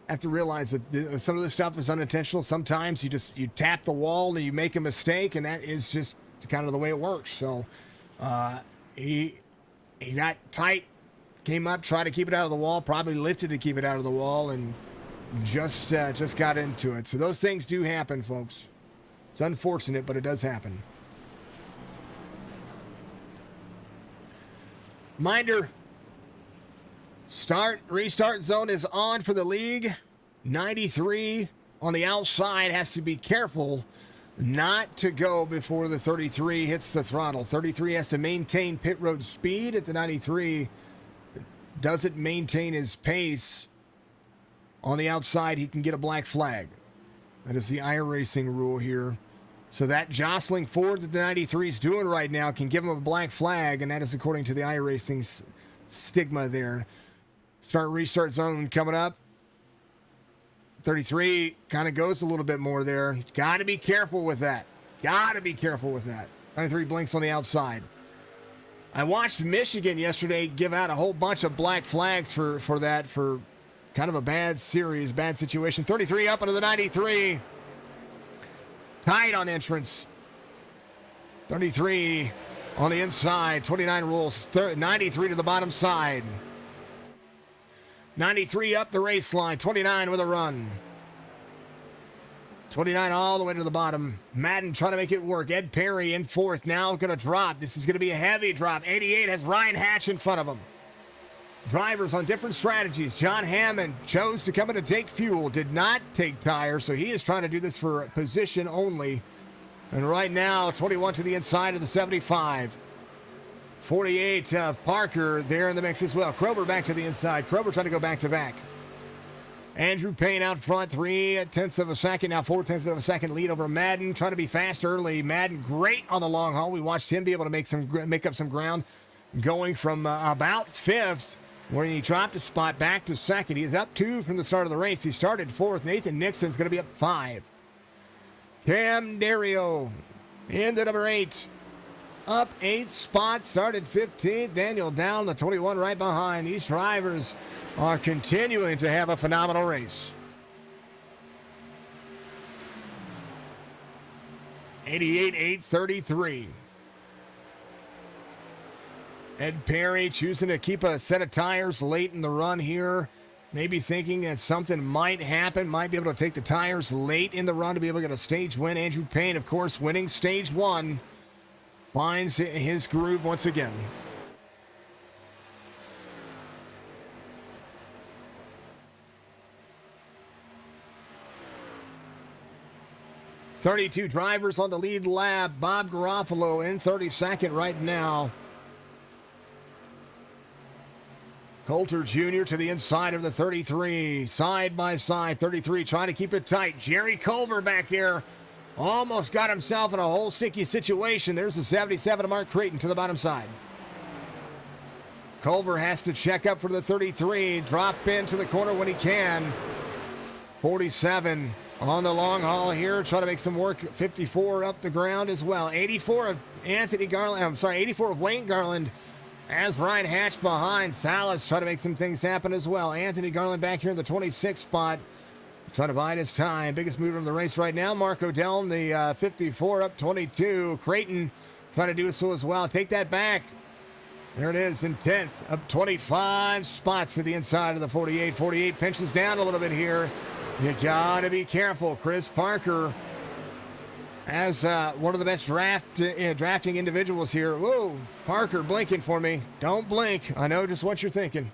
have to realize that some of this stuff is unintentional. Sometimes you tap the wall and you make a mistake, and that is just kind of the way it works. So he got tight, came up, tried to keep it out of the wall, probably lifted to keep it out of the wall, and just got into it. So those things do happen, folks. It's unfortunate, but it does happen. Reminder, restart zone is on for the league. 93 on the outside has to be careful not to go before the 33 hits the throttle. 33 has to maintain pit road speed at the 93. Doesn't maintain his pace on the outside, he can get a black flag. That is the Iracing rule here. So that jostling forward that the 93 is doing right now can give him a black flag, and that is according to the Iracing stigma there. Restart zone coming up. 33 kind of goes a little bit more there. Got to be careful with that. 93 blinks on the outside. I watched Michigan yesterday give out a whole bunch of black flags for kind of a bad situation. 33 up into the 93. Tight on entrance. 33 on the inside. 29 rules. 93 to the bottom side. 93 up the race line. 29 with a run. 29 all the way to the bottom. Madden trying to make it work. Ed Perry in fourth. Now going to drop. This is going to be a heavy drop. 88 has Ryan Hatch in front of him. drivers on different strategies. John Hammond chose to come in to take fuel, did not take tires, so he is trying to do this for position only. And right now, 21 to the inside of the 75. 48 Parker there in the mix as well. Krober back to the inside. Krober trying to go back to back. Andrew Payne out front, 0.3 of a second, now 0.4 of a second lead over Madden. Trying to be fast early. Madden great on the long haul. We watched him be able to make up some ground, going from about fifth, where he dropped a spot, back to second. He is up 2 from the start of the race. He started fourth. Nathan Nixon's going to be up 5. Cam Dario into number 8. Up 8 spots, started 15th. Daniel down the 21 right behind. These drivers are continuing to have a phenomenal race. 88.833. Ed Perry choosing to keep a set of tires late in the run here. Maybe thinking that something might happen. Might be able to take the tires late in the run to be able to get a stage win. Andrew Payne, of course, winning stage 1. Finds his groove once again. "32 drivers on the lead lap. Bob Garofalo in 32nd right now. Coulter Jr. to the inside of the 33. Side by side, 33 trying to keep it tight. Jerry Culver back there. Almost got himself in a whole sticky situation. There's the 77 of Mark Creighton to the bottom side. Culver has to check up for the 33. Drop into the corner when he can. 47 on the long haul here. Try to make some work. 54 up the ground as well. 84 of Anthony Garland. I'm sorry, 84 of Wayne Garland. As Ryan Hatch behind. Salas try to make some things happen as well. Anthony Garland back here in the 26th spot. Trying to bide his time. Biggest mover of the race right now. Mark O'Dell in the 54 up 22. Creighton trying to do so as well. Take that back. There it is in 10th. Up 25 spots to the inside of the 48. 48 pinches down a little bit here. You got to be careful. Chris Parker as one of the best drafting individuals here. Whoa, Parker blinking for me. Don't blink. I know just what you're thinking.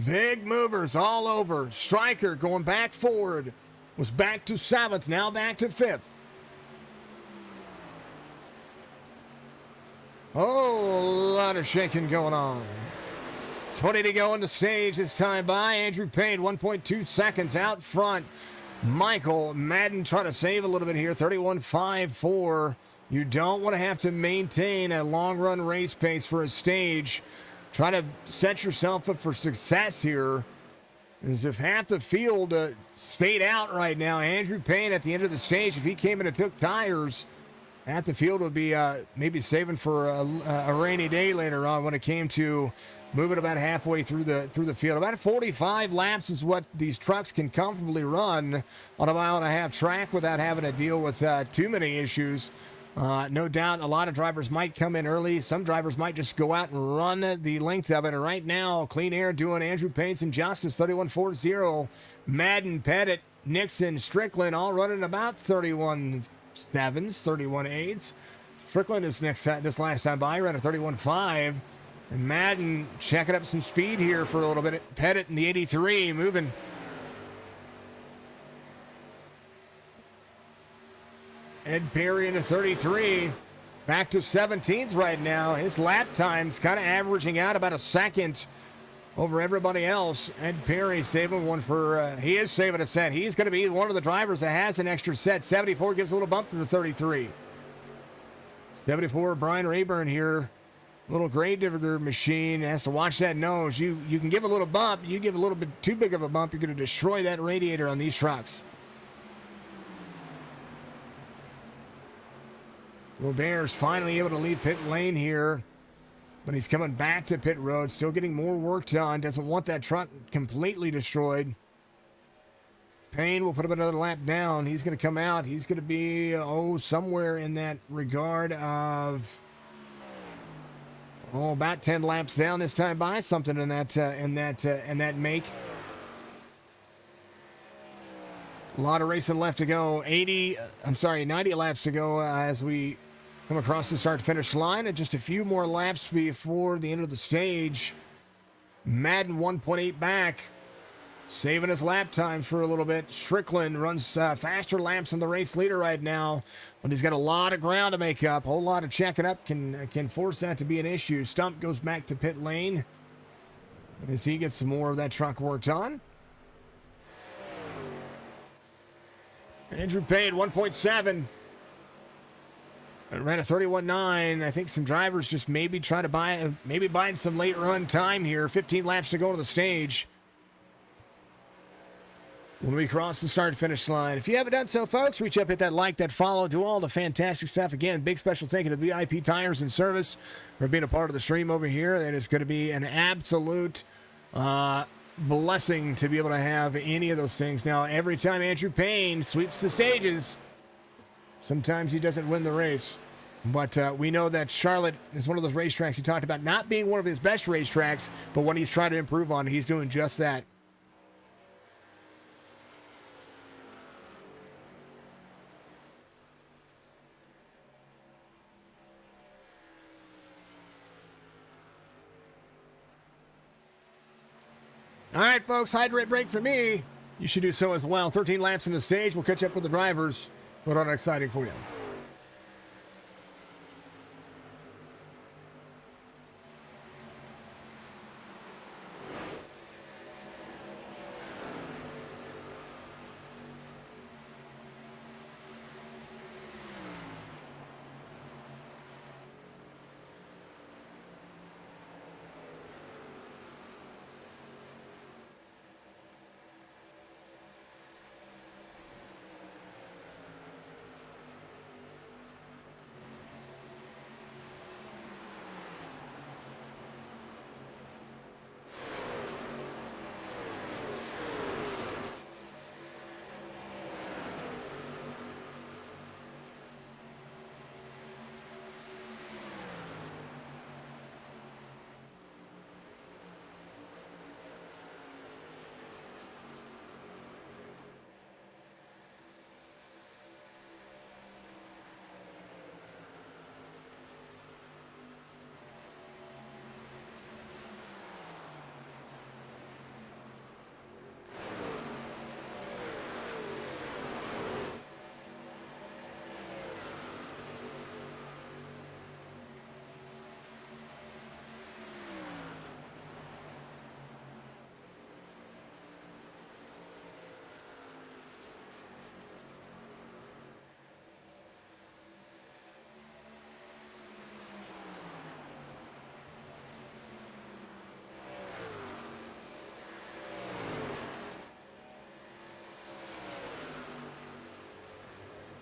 Big movers all over. Stryker going back forward. Was back to 7th, now back to 5th. Oh, a lot of shaking going on. 20 to go on the stage. This time by Andrew Payne, 1.2 seconds out front. Michael Madden trying to save a little bit here, 31.54. You don't want to have to maintain a long-run race pace for a stage. Try to set yourself up for success here. As if half the field stayed out right now. Andrew Payne at the end of the stage, if he came in and took tires, half the field would be maybe saving for a rainy day later on when it came to moving about halfway through the field. About 45 laps is what these trucks can comfortably run on a 1.5-mile track without having to deal with too many issues. No doubt a lot of drivers might come in early. Some drivers might just go out and run the length of it. And right now, Clean Air doing Andrew Payne some justice, 31.40. Madden, Pettit, Nixon, Strickland all running about 31.7s, 31.8s. Strickland is this last time by, ran a 31.5. And Madden checking up some speed here for a little bit. Pettit in the 83 moving. Ed Perry in the 33, back to 17th right now. His lap time's kind of averaging out about a second over everybody else. Ed Perry saving one for, he is saving a set. He's going to be one of the drivers that has an extra set. 74 gives a little bump to the 33. 74, Brian Rayburn here. Little grade digger machine has to watch that nose. You can give a little bump. You give a little bit too big of a bump, you're going to destroy that radiator on these trucks. Robert's finally able to leave pit lane here, but he's coming back to pit road, still getting more work done. Doesn't want that truck completely destroyed. Payne will put up another lap down. He's going to come out. He's going to be, somewhere in that regard of, about 10 laps down this time by, something in that make. A lot of racing left to go. 90 laps to go as we come across the start-finish line, and just a few more laps before the end of the stage. Madden 1.8 back, saving his lap time for a little bit. Strickland runs faster laps than the race leader right now, but he's got a lot of ground to make up. A whole lot of checking up can force that to be an issue. Stump goes back to pit lane as he gets some more of that truck worked on. Andrew Payne, 1.7. Ran a 31.9. I think some drivers just maybe try to buying some late run time here. 15 laps to go to the stage when we cross the start finish line. If you haven't done so, folks, reach up, hit that like, that follow, do all the fantastic stuff. Again, big special thank you to VIP Tires and Service for being a part of the stream over here. And it's going to be an absolute blessing to be able to have any of those things. Now, every time Andrew Payne sweeps the stages, sometimes he doesn't win the race. But we know that Charlotte is one of those racetracks he talked about not being one of his best racetracks, but when he's trying to improve on it, he's doing just that. All right, folks, hydrate break for me. You should do so as well. 13 laps in the stage. We'll catch up with the drivers. What on exciting for you?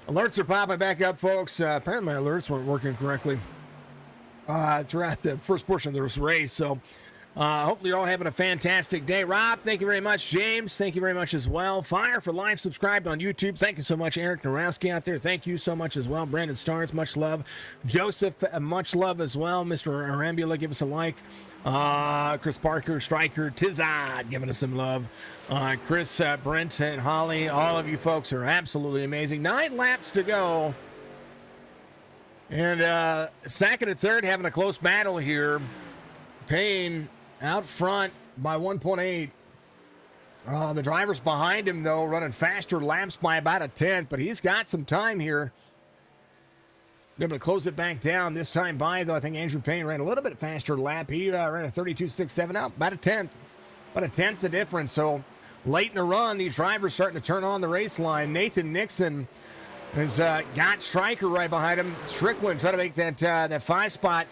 Alerts are popping back up, folks. Apparently my alerts weren't working correctly throughout the first portion of this race. So hopefully you're all having a fantastic day. Rob, thank you very much. James, thank you very much as well. Fire for life, subscribed on YouTube. Thank you so much. Eric Narowski out there, thank you so much as well. Brandon Starnes, much love. Joseph, much love as well. Mr. Arambula, give us a like. Chris Parker, Stryker, Tizad, giving us some love. Chris, Brent, and Holly, all of you folks are absolutely amazing. 9 laps to go. And second and third having a close battle here. Payne out front by 1.8. The drivers behind him, though, running faster laps by about a tenth, but he's got some time here. Able to close it back down this time by, though. I think Andrew Payne ran a little bit faster lap. He ran a 32.67 out, about a tenth the difference. So late in the run, these drivers starting to turn on the race line. Nathan Nixon has got Stryker right behind him. Strickland trying to make that 5 spot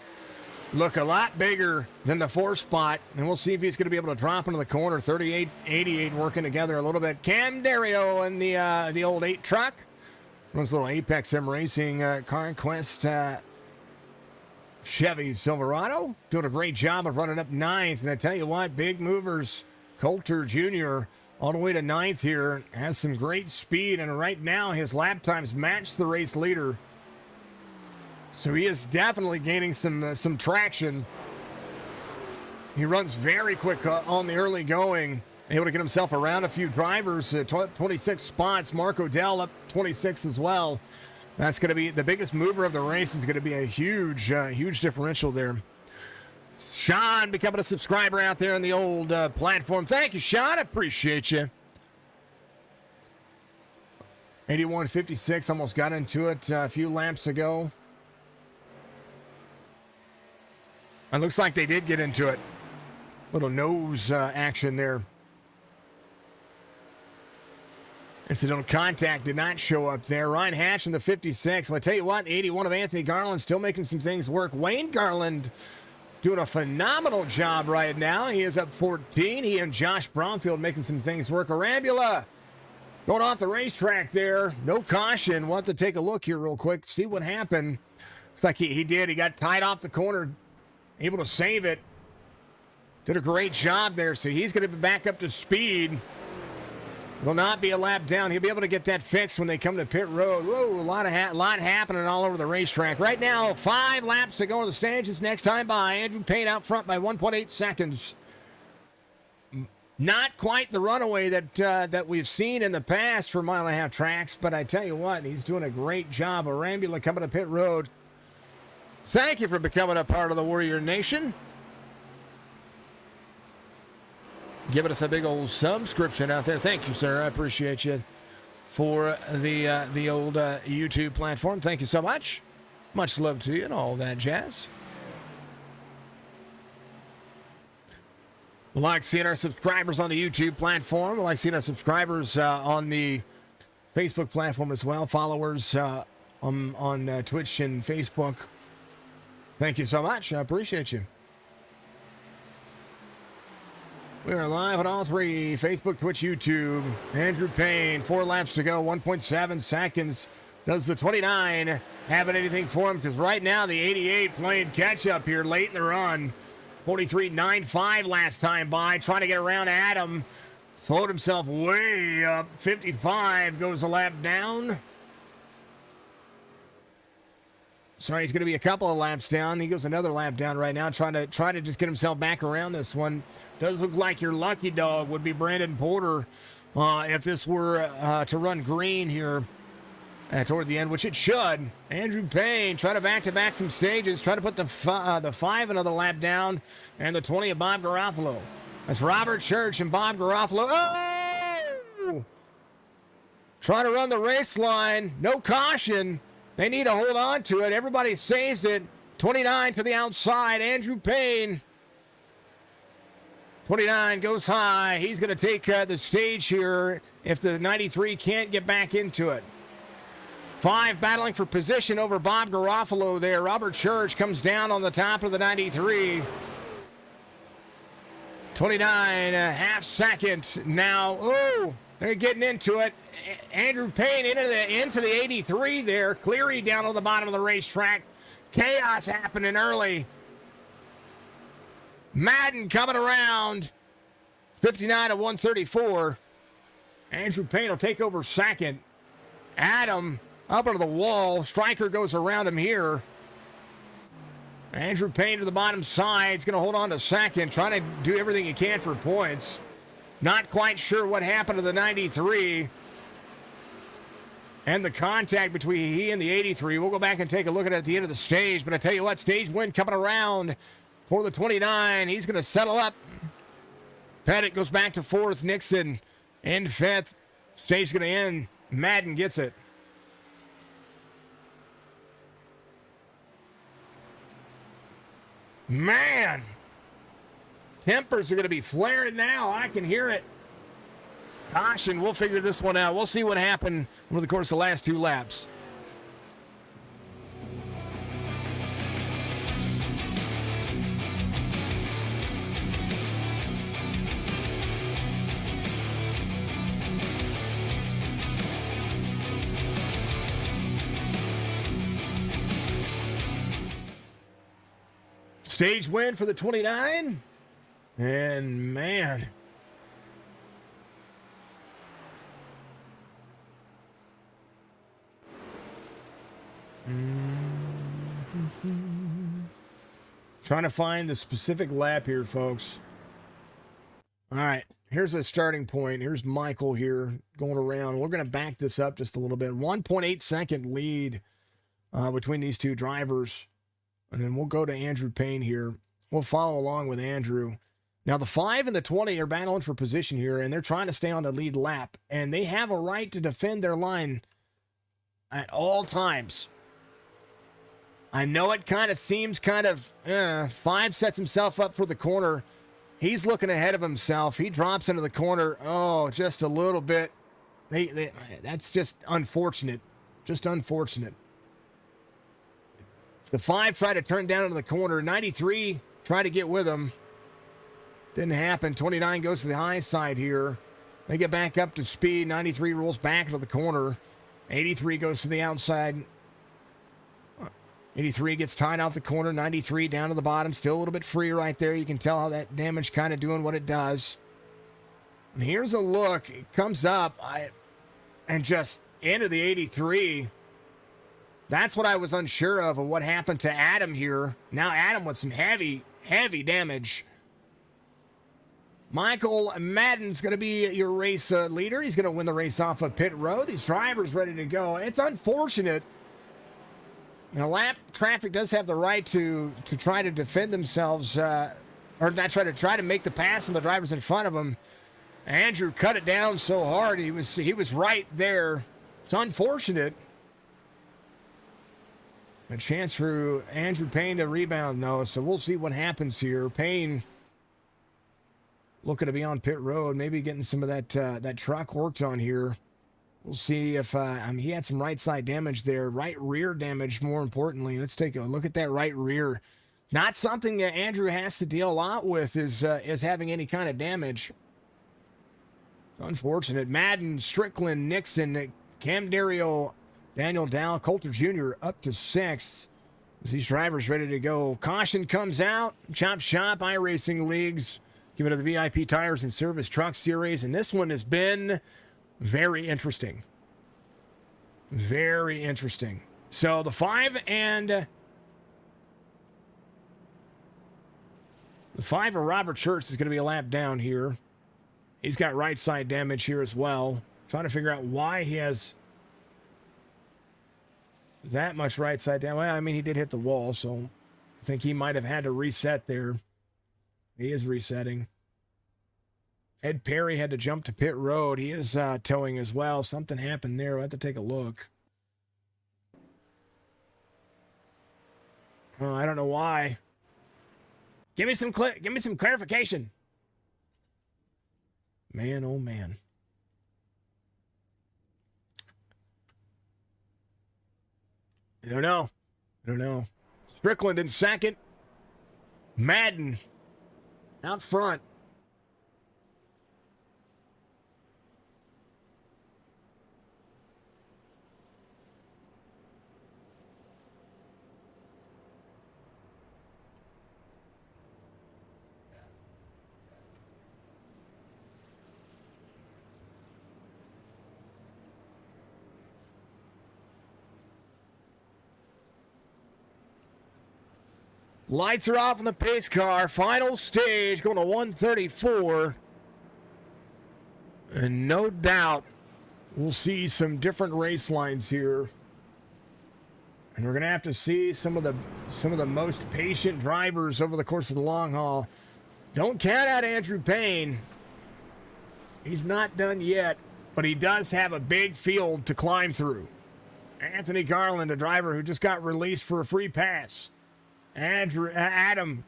look a lot bigger than the 4 spot, and we'll see if he's going to be able to drop into the corner. 38-88 working together a little bit. Cam Dario in the old 8 truck. Runs a little Apex M Racing Conquest Chevy Silverado. Doing a great job of running up 9th. And I tell you what, big movers. Coulter Jr. all the way to 9th here. Has some great speed. And right now his lap times match the race leader. So he is definitely gaining some traction. He runs very quick on the early going. Able to get himself around a few drivers. 26 spots. Mark Odell up 26 as well. That's going to be the biggest mover of the race. Is going to be a huge, huge differential there. Sean becoming a subscriber out there on the old platform. Thank you, Sean. I appreciate you. 81.56, almost got into it a few laps ago. It looks like they did get into it. Little nose action there. Incidental contact did not show up there. Ryan Hatch in the 56. Well, I tell you what, the 81 of Anthony Garland still making some things work. Wayne Garland doing a phenomenal job right now. He is up 14. He and Josh Bromfield making some things work. Arambula going off the racetrack there. No caution. Want to take a look here real quick, see what happened. Looks like he did. He got tied off the corner, able to save it. Did a great job there, so he's going to be back up to speed. Will not be a lap down. He'll be able to get that fixed when they come to pit road. Whoa, a lot happening all over the racetrack. Right now, 5 laps to go on the stage. It's next time by. Andrew Payne out front by 1.8 seconds. Not quite the runaway that we've seen in the past for mile-and-a-half tracks, but I tell you what, he's doing a great job. Arambula coming to pit road. Thank you for becoming a part of the Warrior Nation. Giving us a big old subscription out there. Thank you, sir. I appreciate you for the old YouTube platform. Thank you so much. Much love to you and all that jazz. We like seeing our subscribers on the YouTube platform. We like seeing our subscribers on the Facebook platform as well. Followers on Twitch and Facebook. Thank you so much. I appreciate you. We are live on all 3, Facebook, Twitch, YouTube. Andrew Payne, 4 laps to go, 1.7 seconds. Does the 29 have anything for him? Because right now the 88 playing catch up here late in the run. 43.95 last time by, trying to get around Adam. Slowed himself way up. 55 goes a lap down. Sorry, he's going to be a couple of laps down. He goes another lap down right now, trying to just get himself back around this one. Does look like your lucky dog would be Brandon Porter if this were to run green here toward the end, which it should. Andrew Payne trying to back-to-back some stages, trying to put the 5 another lap down, and the 20 of Bob Garofalo. That's Robert Church and Bob Garofalo. Oh! Trying to run the race line. No caution. They need to hold on to it. Everybody saves it. 29 to the outside. Andrew Payne. 29 goes high. He's going to take the stage here if the 93 can't get back into it. 5 battling for position over Bob Garofalo there. Robert Church comes down on the top of the 93. 29, a half second now. Oh, they're getting into it. Andrew Payne into the 83 there. Cleary down on the bottom of the racetrack. Chaos happening early. Madden coming around. 59 to 134. Andrew Payne will take over second. Adam up into the wall. Stryker goes around him here. Andrew Payne to the bottom side. He's going to hold on to second. Trying to do everything he can for points. Not quite sure what happened to the 93. And the contact between he and the 83. We'll go back and take a look at it at the end of the stage. But I tell you what, stage win coming around for the 29. He's going to settle up. Pettit goes back to 4th. Nixon in 5th. Stage going to end. Madden gets it. Man. Tempers are going to be flaring now. I can hear it. Caution, we'll figure this one out. We'll see what happened over the course of the last 2 laps. Stage win for the 29. And man. Trying to find the specific lap here, folks. All right, here's a starting point. Here's Michael here. going around. We're going to back this up just a little bit. 1.8 second lead between these two drivers. And then we'll go to Andrew Payne here. We'll follow along with Andrew. Now, the 5 and the 20 are battling for position here, and they're trying to stay on the lead lap. And they have a right to defend their line at all times. I know it kind of seems 5 sets himself up for the corner. He's looking ahead of himself. He drops into the corner. Oh, just a little bit. That's just unfortunate. Just unfortunate. The 5 tried to turn down into the corner. 93 tried to get with him. Didn't happen. 29 goes to the high side here. They get back up to speed. 93 rolls back into the corner. 83 goes to the outside. 83 gets tied out the corner. 93 down to the bottom. Still a little bit free right there. You can tell how that damage kind of doing what it does. And here's a look. It comes up and just into the 83. That's what I was unsure of what happened to Adam here. Now Adam with some heavy, heavy damage. Michael Madden's going to be your race leader. He's going to win the race off of pit road. These drivers ready to go. It's unfortunate. Now, lap traffic does have the right to try to defend themselves, or not try to make the pass on the drivers in front of them. Andrew cut it down so hard. He was right there. It's unfortunate. A chance for Andrew Payne to rebound, though, so we'll see what happens here. Payne looking to be on pit road, maybe getting some of that truck worked on here. We'll see if he had some right side damage there, right rear damage more importantly. Let's take a look at that right rear. Not something that Andrew has to deal a lot with is having any kind of damage. It's unfortunate. Madden, Strickland, Nixon, Cam Dario, Daniel Dow, Coulter Jr. up to 6th. These drivers ready to go. Caution comes out. Chop Shop iRacing Leagues. Give it to the VIP Tires and Service Truck Series. And this one has been very interesting. Very interesting. So the 5 of Robert Church is going to be a lap down here. He's got right side damage here as well. Trying to figure out why he has that much right side down. Well, I mean, he did hit the wall, so I think he might have had to reset there. He is resetting. Ed Perry had to jump to pit road. He is towing as well. Something happened there. We'll have to take a look. I don't know why. Give me some clarification. Man, oh man. I don't know. Strickland in second. Madden out front. Lights are off on the pace car. Final stage going to 134. And no doubt we'll see some different race lines here. And we're going to have to see some of the most patient drivers over the course of the long haul. Don't count out Andrew Payne. He's not done yet, but he does have a big field to climb through. Anthony Garland, a driver who just got released for a free pass. Adam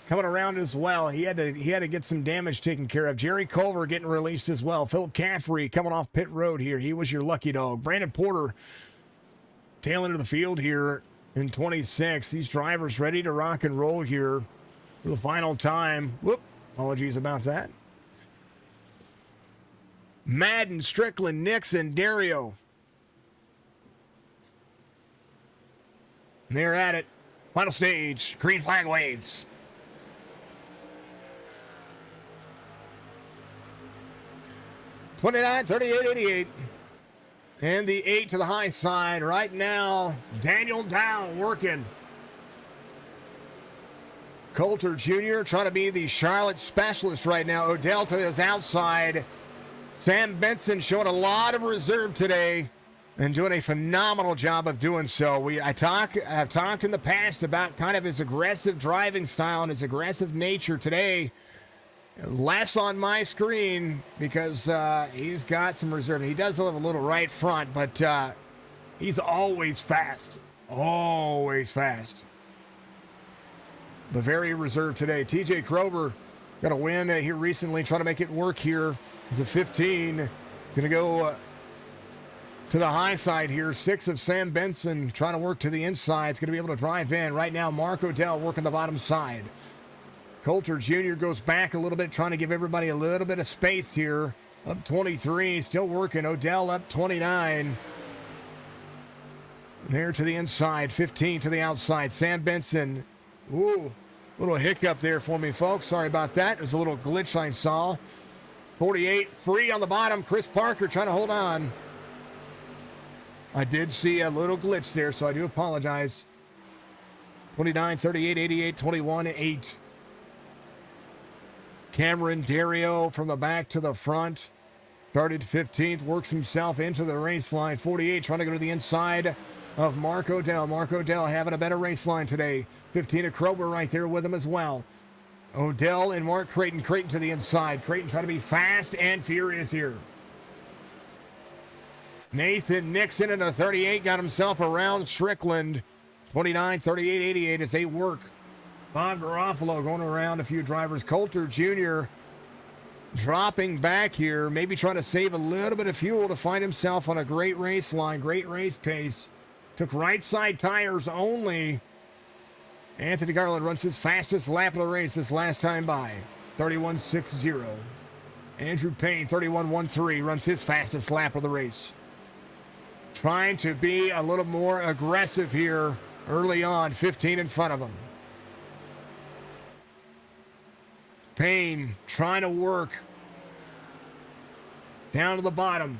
coming around as well. He had to get some damage taken care of. Jerry Culver getting released as well. Philip Caffrey coming off pit road here. He was your lucky dog. Brandon Porter tail into the field here in 26. These drivers ready to rock and roll here for the final time. Whoop, apologies about that. Madden, Strickland, Nixon, Dario. They're at it. Final stage. Green flag waves. $29, $38, $88. And the 8 to the high side. Right now, Daniel Dow working. Coulter Jr. trying to be the Charlotte specialist right now. Odell to his outside. Sam Benson showing a lot of reserve today and doing a phenomenal job of doing so. I've talked in the past about kind of his aggressive driving style and his aggressive nature. Today, less on my screen because he's got some reserve. He does have a little right front, but he's always fast. Always fast. But very reserved today. TJ Krober got a win here recently, trying to make it work here. He's a 15. Going to go to the high side here. 6 of Sam Benson trying to work to the inside. It's going to be able to drive in. Right now, Mark Odell working the bottom side. Coulter Jr. goes back a little bit, trying to give everybody a little bit of space here. Up 23, still working. Odell up 29. There to the inside, 15 to the outside. Sam Benson. Ooh, little hiccup there for me, folks. Sorry about that. It was a little glitch I saw. 48, free on the bottom. Chris Parker trying to hold on. I did see a little glitch there, so I do apologize. 29, 38, 88, 21, 8. Cameron Dario from the back to the front. Started 15th, works himself into the race line. 48, trying to go to the inside of Mark Odell. Mark Odell having a better race line today. 15 of Krober right there with him as well. Odell and Mark Creighton. Creighton to the inside. Creighton trying to be fast and furious here. Nathan Nixon in a 38 got himself around Strickland. 29, 38, 88 as they work. Bob Garofalo going around a few drivers. Coulter Jr. dropping back here, maybe trying to save a little bit of fuel to find himself on a great race line, great race pace. Took right side tires only. Anthony Garland runs his fastest lap of the race this last time by. 31.60. Andrew Payne, 31.13, runs his fastest lap of the race. Trying to be a little more aggressive here early on, 15 in front of him. Payne trying to work down to the bottom.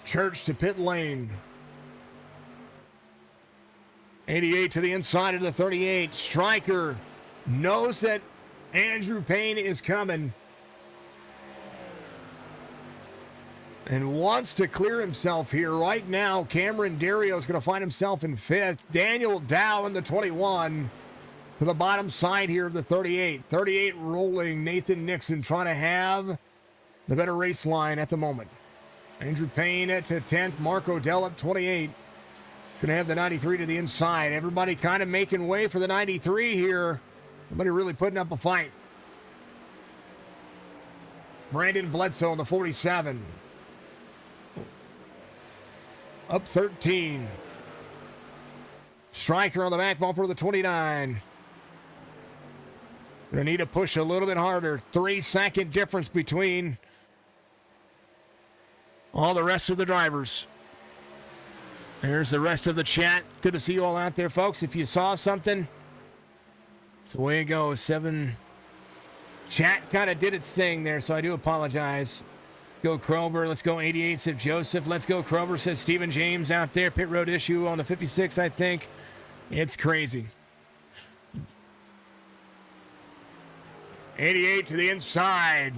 Church to pit lane. 88 to the inside of the 38. Stryker knows that Andrew Payne is coming and wants to clear himself here. Right now, Cameron Dario is going to find himself in 5th. Daniel Dow in the 21 to the bottom side here of the 38. 38 rolling. Nathan Nixon trying to have the better race line at the moment. Andrew Payne to 10th. Mark Odell up 28. He's going to have the 93 to the inside. Everybody kind of making way for the 93 here. Nobody really putting up a fight. Brandon Bledsoe on the 47. Up 13. Stryker on the back bumper of the 29. Going to need to push a little bit harder. 3-second difference between all the rest of the drivers. There's the rest of the chat. Good to see you all out there, folks. If you saw something, it's the way it goes. 7. Chat kind of did its thing there, so I do apologize. Go Krober. Let's go 88, said Joseph. Let's go Krober, says Stephen James out there. Pit road issue on the 56, I think. It's crazy. 88 to the inside.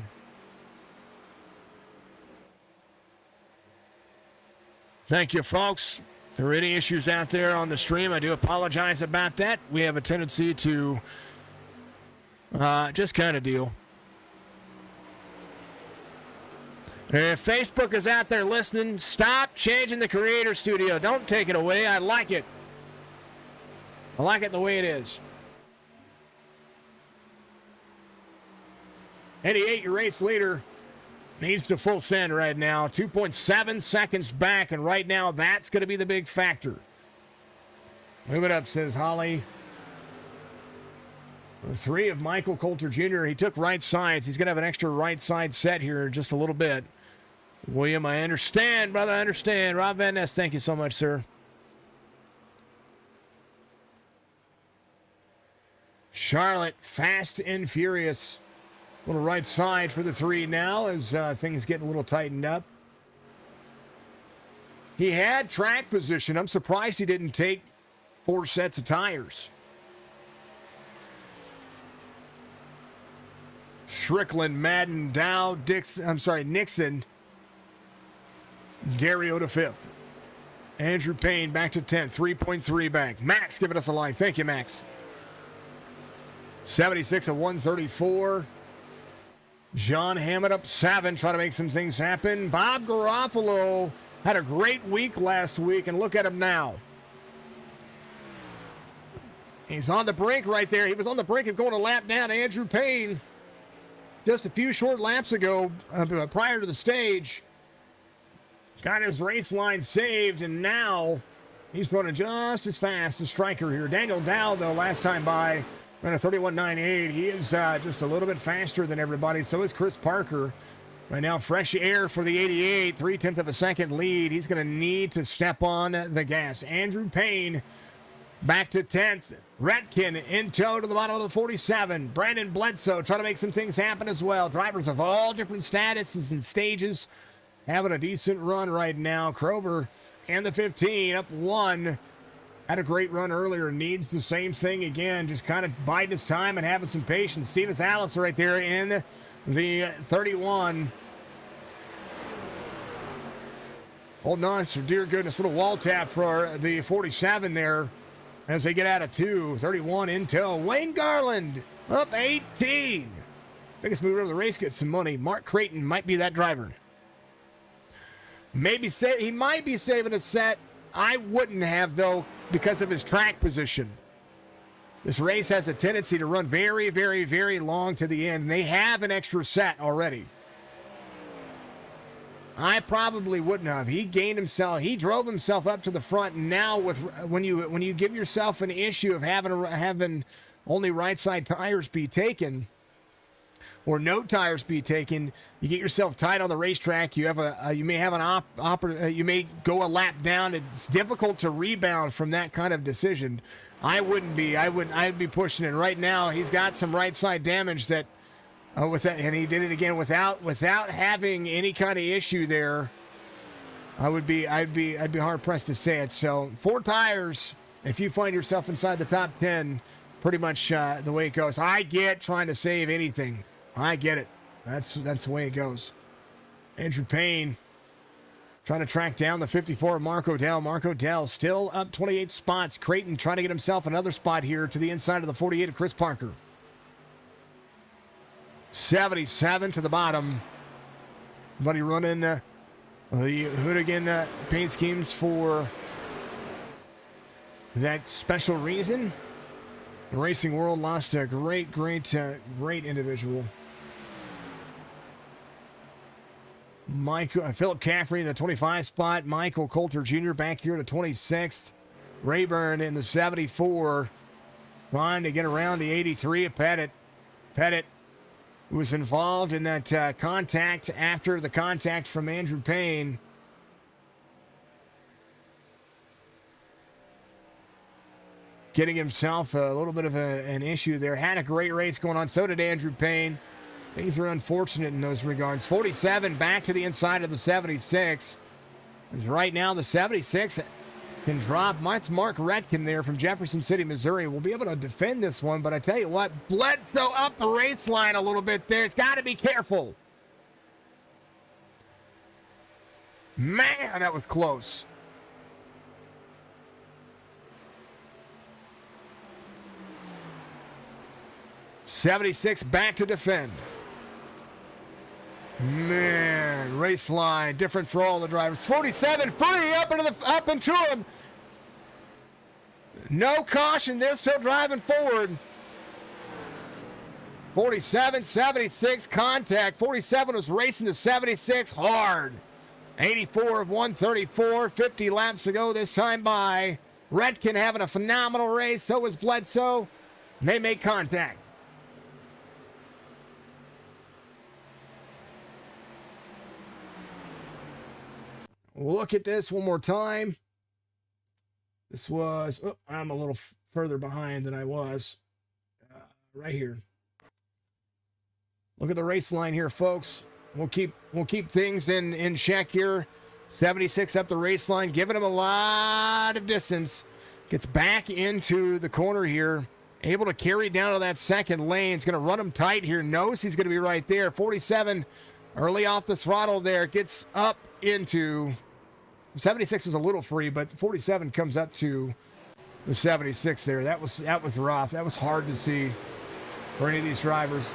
Thank you, folks. If there are any issues out there on the stream, I do apologize about that. We have a tendency to just kind of deal. If Facebook is out there listening, stop changing the Creator Studio. Don't take it away. I like it. I like it the way it is. 88, your race leader, needs to full send right now. 2.7 seconds back, and right now that's going to be the big factor. Move it up, says Holly. The 3 of Michael Coulter Jr. He took right sides. He's going to have an extra right side set here in just a little bit. William, I understand, brother, I understand. Rob Van Ness, thank you so much, sir. Charlotte, fast and furious. Little right side for the 3 now as things get a little tightened up. He had track position. I'm surprised he didn't take 4 sets of tires. Strickland, Madden, Dow, Nixon, Dario to 5th. Andrew Payne back to 10th, 3.3 back. Max giving us a line. Thank you, Max. 76 at 134. John Hammond up 7, trying to make some things happen. Bob Garofalo had a great week last week, and look at him now. He's on the brink right there. He was on the brink of going a lap down to Andrew Payne just a few short laps ago prior to the stage. Got his race line saved, and now he's running just as fast as Stryker here. Daniel Dow, though, last time by, ran a 31.98. He is just a little bit faster than everybody. So is Chris Parker. Right now, fresh air for the 88, 0.3 of a second lead. He's going to need to step on the gas. Andrew Payne back to 10th. Redkin in tow to the bottom of the 47. Brandon Bledsoe trying to make some things happen as well. Drivers of all different statuses and stages having a decent run right now. Krober and the 15 up 1. Had a great run earlier. Needs the same thing again. Just kind of biding his time and having some patience. Stevens Alice right there in the 31. Holding on for dear goodness. Little wall tap for the 47 there as they get out of 2. 31 in tow. Wayne Garland up 18. Biggest mover of the race gets some money. Mark Creighton might be that driver. He might be saving a set. I wouldn't have, though, because of his track position. This race has a tendency to run very, very, very long to the end. And they have an extra set already. I probably wouldn't have. He drove himself up to the front. And now when you give yourself an issue of having only right side tires be taken, or no tires be taken, you get yourself tight on the racetrack. You may go a lap down. It's difficult to rebound from that kind of decision. I'd be pushing it. Right now, he's got some right side damage that with that, and he did it again without having any kind of issue there. I'd be hard pressed to say it. So 4 tires. If you find yourself inside the top 10, pretty much the way it goes. I get trying to save anything. I get it. That's the way it goes. Andrew Payne trying to track down the 54 of Marco Dell. Marco Dell still up 28 spots. Creighton trying to get himself another spot here to the inside of the 48 of Chris Parker. 77 to the bottom. Buddy running the Hoonigan paint schemes for that special reason. The racing world lost a great individual. Philip Caffrey in the 25 spot. Michael Coulter Jr. back here to 26th. Rayburn in the 74. Trying to get around the 83 of Pettit. Pettit, who was involved in that contact after the contact from Andrew Payne. Getting himself a little bit of an issue there. Had a great race going on. So did Andrew Payne. Things are unfortunate in those regards. 47 back to the inside of the 76. As right now the 76 can drop. It's Mark Redkin there from Jefferson City, Missouri. We'll be able to defend this one, but I tell you what, Bledsoe up the race line a little bit there. It's got to be careful. Man, that was close. '76 back to defend. Man, race line different for all the drivers. 47 free up into him. No caution. They're still driving forward. 47, 76 contact. 47 was racing the 76 hard. 84 of 134. 50 laps to go this time by. Redkin having a phenomenal race. So was Bledsoe. They make contact. We'll look at this one more time. This was, I'm a little further behind than I was. Right here. Look at the race line here, folks. We'll keep things in check here. 76 up the race line, giving him a lot of distance. Gets back into the corner here able to carry down to that second lane. It's going to run him tight here. Knows he's going to be right there. 47 early off the throttle there. Gets up into 76 was a little free, but 47 comes up to the 76 there. That was rough. That was hard to see for any of these drivers.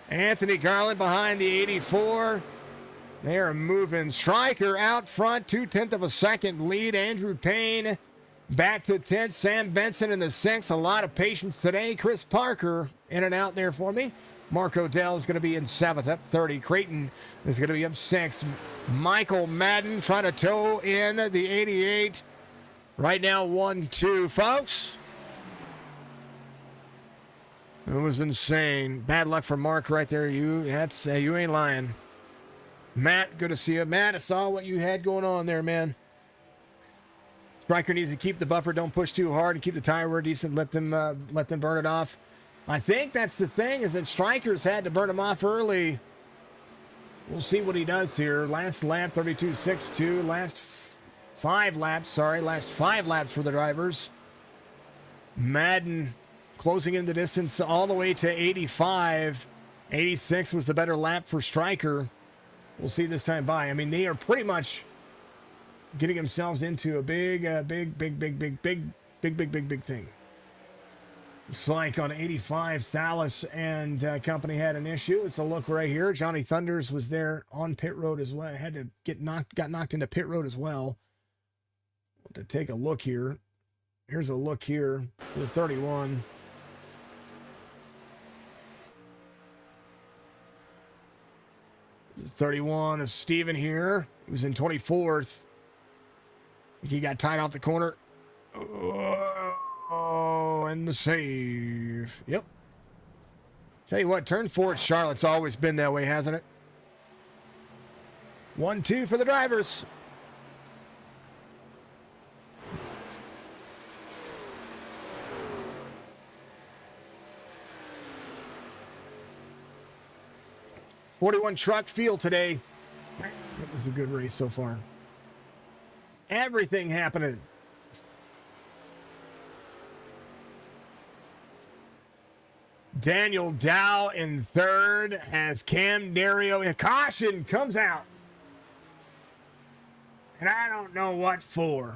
Anthony Garland behind the 84. They are moving. Stryker out front, 0.2 of a second lead. Andrew Payne back to 10th. Sam Benson in the 6th. A lot of patience today. Chris Parker in and out there for me. Mark Odell is going to be in 7th, up 30. Creighton is going to be up 6th. Michael Madden trying to tow in the 88. Right now, 1-2, folks. It was insane. Bad luck for Mark right there. You ain't lying. Matt, good to see you. Matt, I saw what you had going on there, man. Stryker needs to keep the buffer. Don't push too hard and keep the tire wear decent. Let them burn it off. I think that's the thing, is that Stryker's had to burn him off early. We'll see what he does here. Last lap, 32.62. Last 5 laps for the drivers. Madden closing in the distance all the way to 85. 86 was the better lap for Stryker. We'll see this time by. I mean, they are pretty much getting themselves into a big thing. It's like on 85, Salas and company had an issue. Let's look right here. Johnny Thunders was there on pit road as well. Had to got knocked into pit road as well. To take a look here. Here's a look here. The 31. The 31 of Steven here. He was in 24th. He got tied off the corner. Oh, and the save. Yep. Tell you what, turn 4 at Charlotte's always been that way, hasn't it? 1-2 for the drivers. '41 truck field today. It was a good race so far. Everything happening. Daniel Dow in 3rd as Cam Dario in caution comes out. And I don't know what for.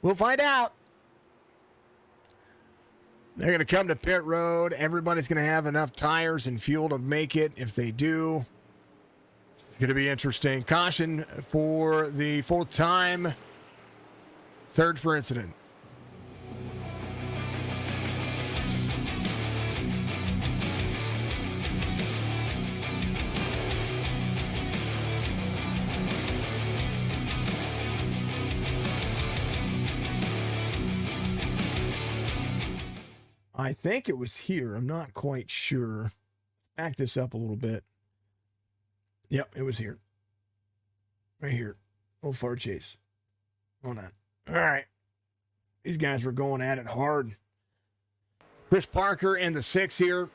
We'll find out. They're going to come to pit road. Everybody's going to have enough tires and fuel to make it. If they do, it's going to be interesting. Caution for the 4th time. 3rd for incident. I think it was here. I'm not quite sure. Back this up a little bit. Yep, it was here. Right here. Old far chase. Hold on. All right. These guys were going at it hard. Chris Parker in the 6 here.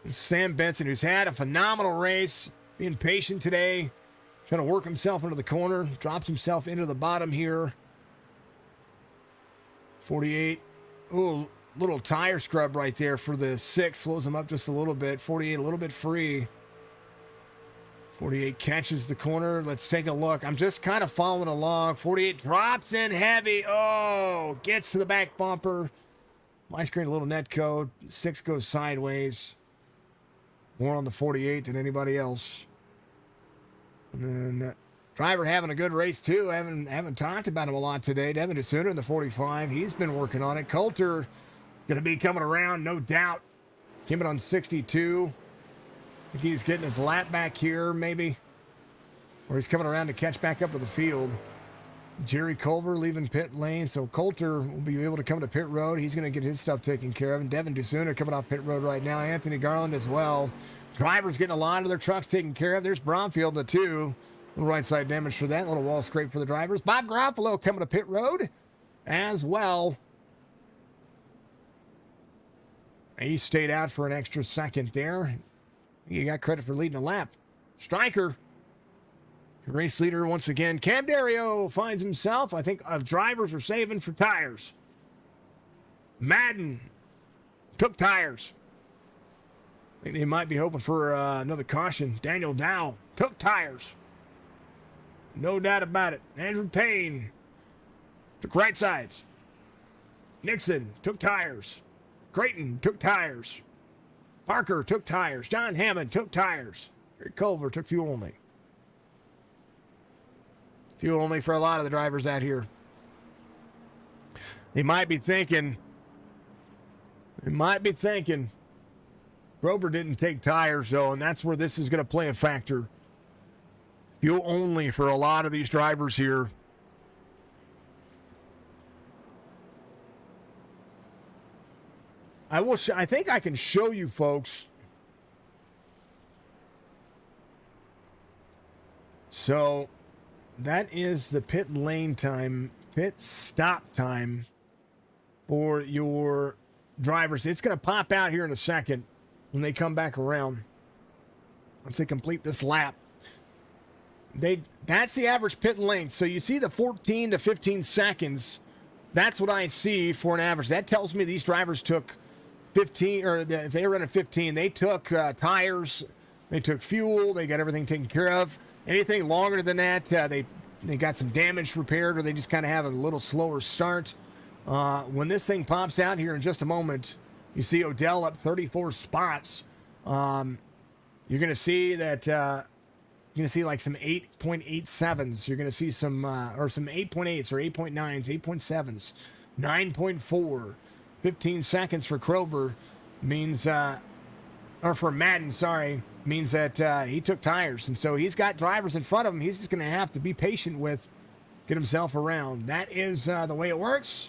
Sam Benson, who's had a phenomenal race. Being patient today. Trying to work himself into the corner. Drops himself into the bottom here. 48. Ooh. Little tire scrub right there for the 6. Slows him up just a little bit. 48 a little bit free. 48 catches the corner. Let's take a look. I'm just kind of following along. 48 drops in heavy. Oh, gets to the back bumper. My screen a little net code. 6 goes sideways. More on the 48 than anybody else. And then driver having a good race too. Haven't talked about him a lot today. Devin DeSooner in the 45. He's been working on it. Coulter going to be coming around, no doubt. Came in on 62. I think he's getting his lap back here, maybe. Or he's coming around to catch back up with the field. Jerry Culver leaving pit lane, so Coulter will be able to come to pit road. He's going to get his stuff taken care of. And Devin DeSooner coming off pit road right now. Anthony Garland as well. Drivers getting a lot of their trucks taken care of. There's Bromfield, the 2. Little right side damage for that. Little wall scrape for the drivers. Bob Garofalo coming to pit road as well. He stayed out for an extra second there. You got credit for leading a lap. Striker, race leader once again. Cam Dario finds himself. I think drivers are saving for tires. Madden took tires. I think they might be hoping for another caution. Daniel Dow took tires. No doubt about it. Andrew Payne took right sides. Nixon took tires. Creighton took tires. Parker took tires. John Hammond took tires. Rick Culver took fuel only. Fuel only for a lot of the drivers out here. They might be thinking, Grover didn't take tires, though, and that's where this is going to play a factor. Fuel only for a lot of these drivers here. I think I can show you folks. So that is the pit lane time, pit stop time for your drivers. It's going to pop out here in a second when they come back around. Once they complete this lap. That's the average pit length. So you see the 14 to 15 seconds. That's what I see for an average. That tells me these drivers took 15, or if they were running 15, they took tires, they took fuel, they got everything taken care of. Anything longer than that, they got some damage repaired, or they just kind of have a little slower start. When this thing pops out here in just a moment, you see Odell up 34 spots. You're going to see that you're going to see like some 8.87s. You're going to see some or some 8.8s or 8.9s, 8.7s, 9.4. 15 seconds for Krober means, or for Madden, sorry, means that he took tires. And so he's got drivers in front of him. He's just going to have to be patient with, get himself around. That is the way it works.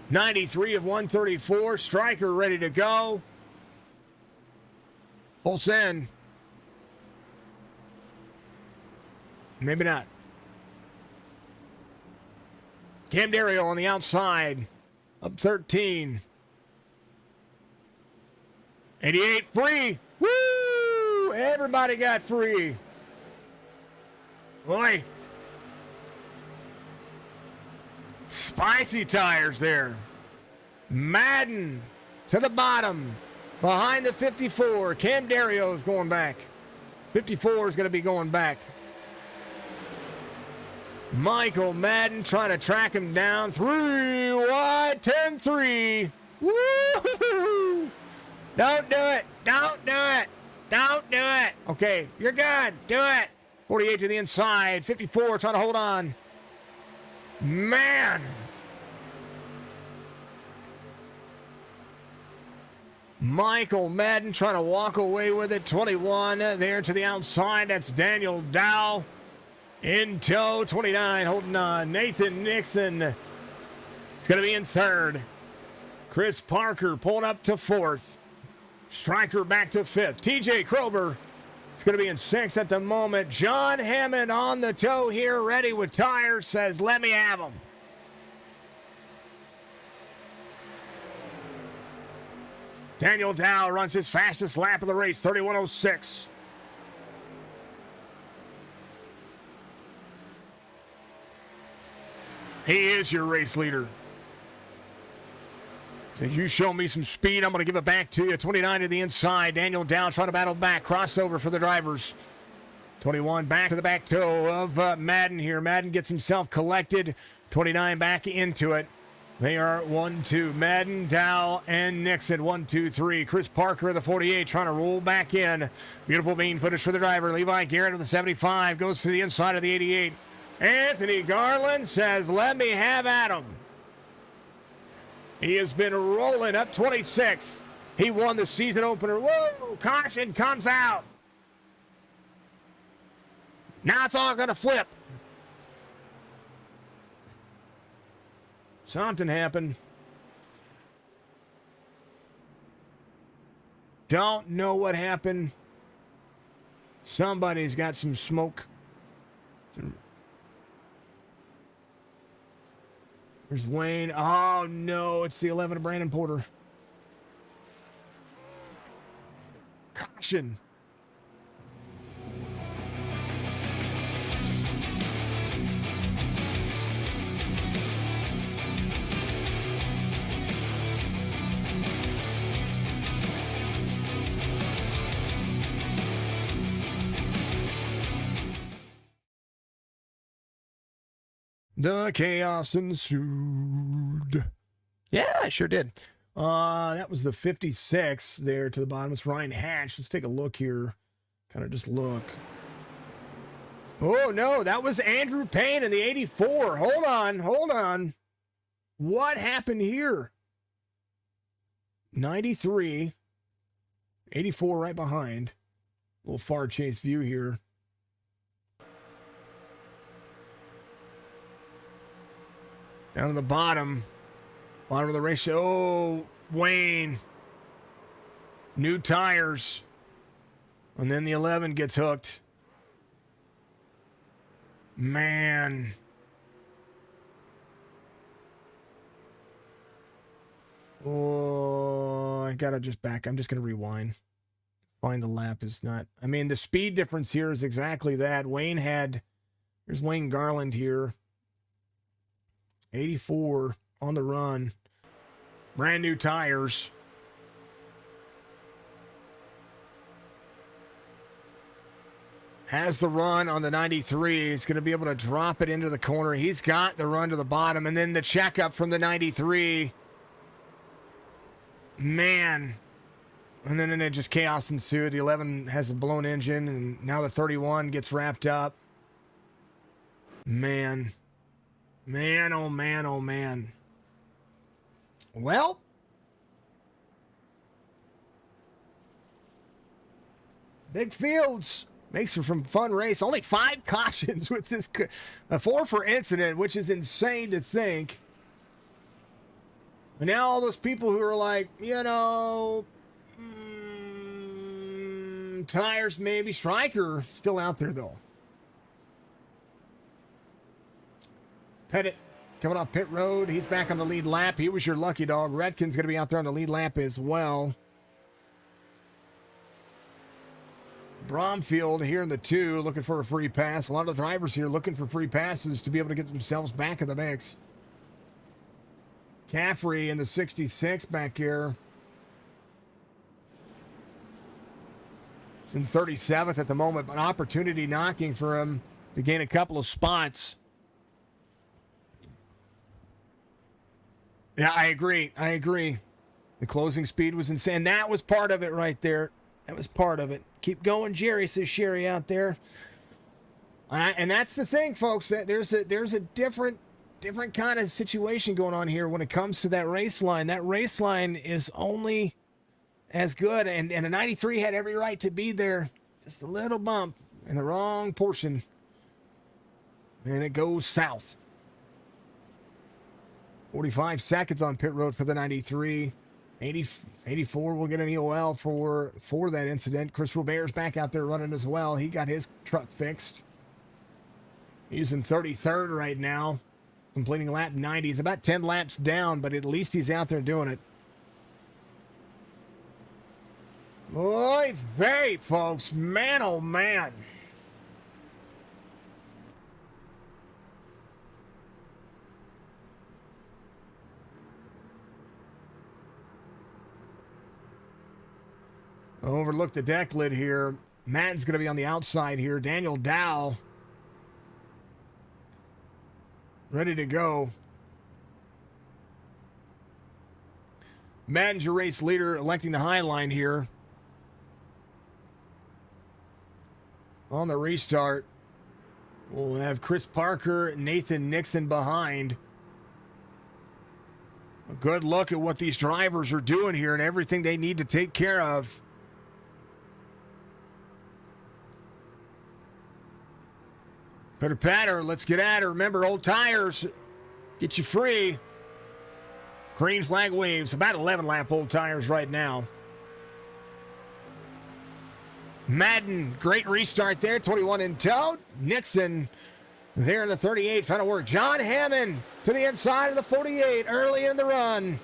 93 of 134. Striker ready to go. Full send. Maybe not. Cam Dario on the outside, up 13. 88 free. Woo! Everybody got free. Boy. Spicy tires there. Madden to the bottom. Behind the 54. Cam Dario is going back. 54 is going to be going back. Michael Madden trying to track him down. 3 wide, 10-3. Woo! Don't do it. Don't do it. Don't do it. Okay, you're good. Do it. 48 to the inside. 54 trying to hold on. Man. Michael Madden trying to walk away with it. 21 there to the outside. That's Daniel Dow. In tow, 29 holding on. Nathan Nixon is going to be in third. Chris Parker pulling up to fourth. Striker back to fifth. TJ Krober is going to be in sixth at the moment. John Hammond on the tow here, ready with tires, says, let me have them. Daniel Dow runs his fastest lap of the race, 31:06. He is your race leader. Says, you show me some speed, I'm going to give it back to you. 29 to the inside. Daniel Dow trying to battle back. Crossover for the drivers. 21 back to the back toe of Madden here. Madden gets himself collected. 29 back into it. They are 1-2. Madden, Dow, and Nixon. 1-2-3. Chris Parker of the 48 trying to roll back in. Beautiful bean footage for the driver. Levi Garrett of the 75 goes to the inside of the 88. Anthony Garland says, let me have at him. He has been rolling up 26. He won the season opener. Whoa, caution comes out. Now it's all going to flip. Something happened. Don't know what happened. Somebody's got some smoke. There's Wayne. Oh, no. It's the 11 of Brandon Porter. action. The chaos ensued. Yeah, I sure did. That was the 56 there to the bottom. It's Ryan Hatch. Let's take a look here. Kind of just look. Oh, no, that was Andrew Payne in the 84. Hold on. What happened here? 93. 84 right behind. A little far chase view here. Down to the bottom of the race. Oh, Wayne. New tires. And then the 11 gets hooked. Man. Oh, I gotta just back. I'm just gonna rewind. Find the lap is not. I mean, the speed difference here is exactly that. Here's Wayne Garland here. 84 on the run. Brand new tires. Has the run on the 93. He's going to be able to drop it into the corner. He's got the run to the bottom. And then the checkup from the 93. Man. And then it just chaos ensued. The 11 has a blown engine. And now the 31 gets wrapped up. Man. Man, oh man, oh man. Well, big fields makes for some fun race. Only 5 cautions with this, 4 for incident, which is insane to think. And now all those people who are like, tires maybe. Stryker still out there though. Pettit coming off pit road. He's back on the lead lap. He was your lucky dog. Redkin's going to be out there on the lead lap as well. Bromfield here in the 2 looking for a free pass. A lot of drivers here looking for free passes to be able to get themselves back in the mix. Caffrey in the 66 back here. It's in 37th at the moment, but opportunity knocking for him to gain a couple of spots. Yeah, I agree. The closing speed was insane. That was part of it right there. That was part of it. Keep going, Jerry, says Sherry out there. And that's the thing, folks. That there's a different kind of situation going on here when it comes to that race line. That race line is only as good, and a 93 had every right to be there. Just a little bump in the wrong portion, and it goes south. 45 seconds on pit road for the 93. 84 will get an EOL for that incident. Chris Robert's back out there running as well. He got his truck fixed. He's in 33rd right now, completing lap 90. He's about 10 laps down, but at least he's out there doing it. Oy vey, folks. Man, oh man. Overlook the deck lid here. Madden's going to be on the outside here. Daniel Dow ready to go. Madden's your race leader, electing the high line here. On the restart, we'll have Chris Parker, Nathan Nixon behind. A good look at what these drivers are doing here and everything they need to take care of. Pitter patter, let's get at her. Remember, old tires get you free. Green flag waves, about 11 lap old tires right now. Madden, great restart there, 21 in tow. Nixon there in the 38, trying to work. John Hammond to the inside of the 48 early in the run.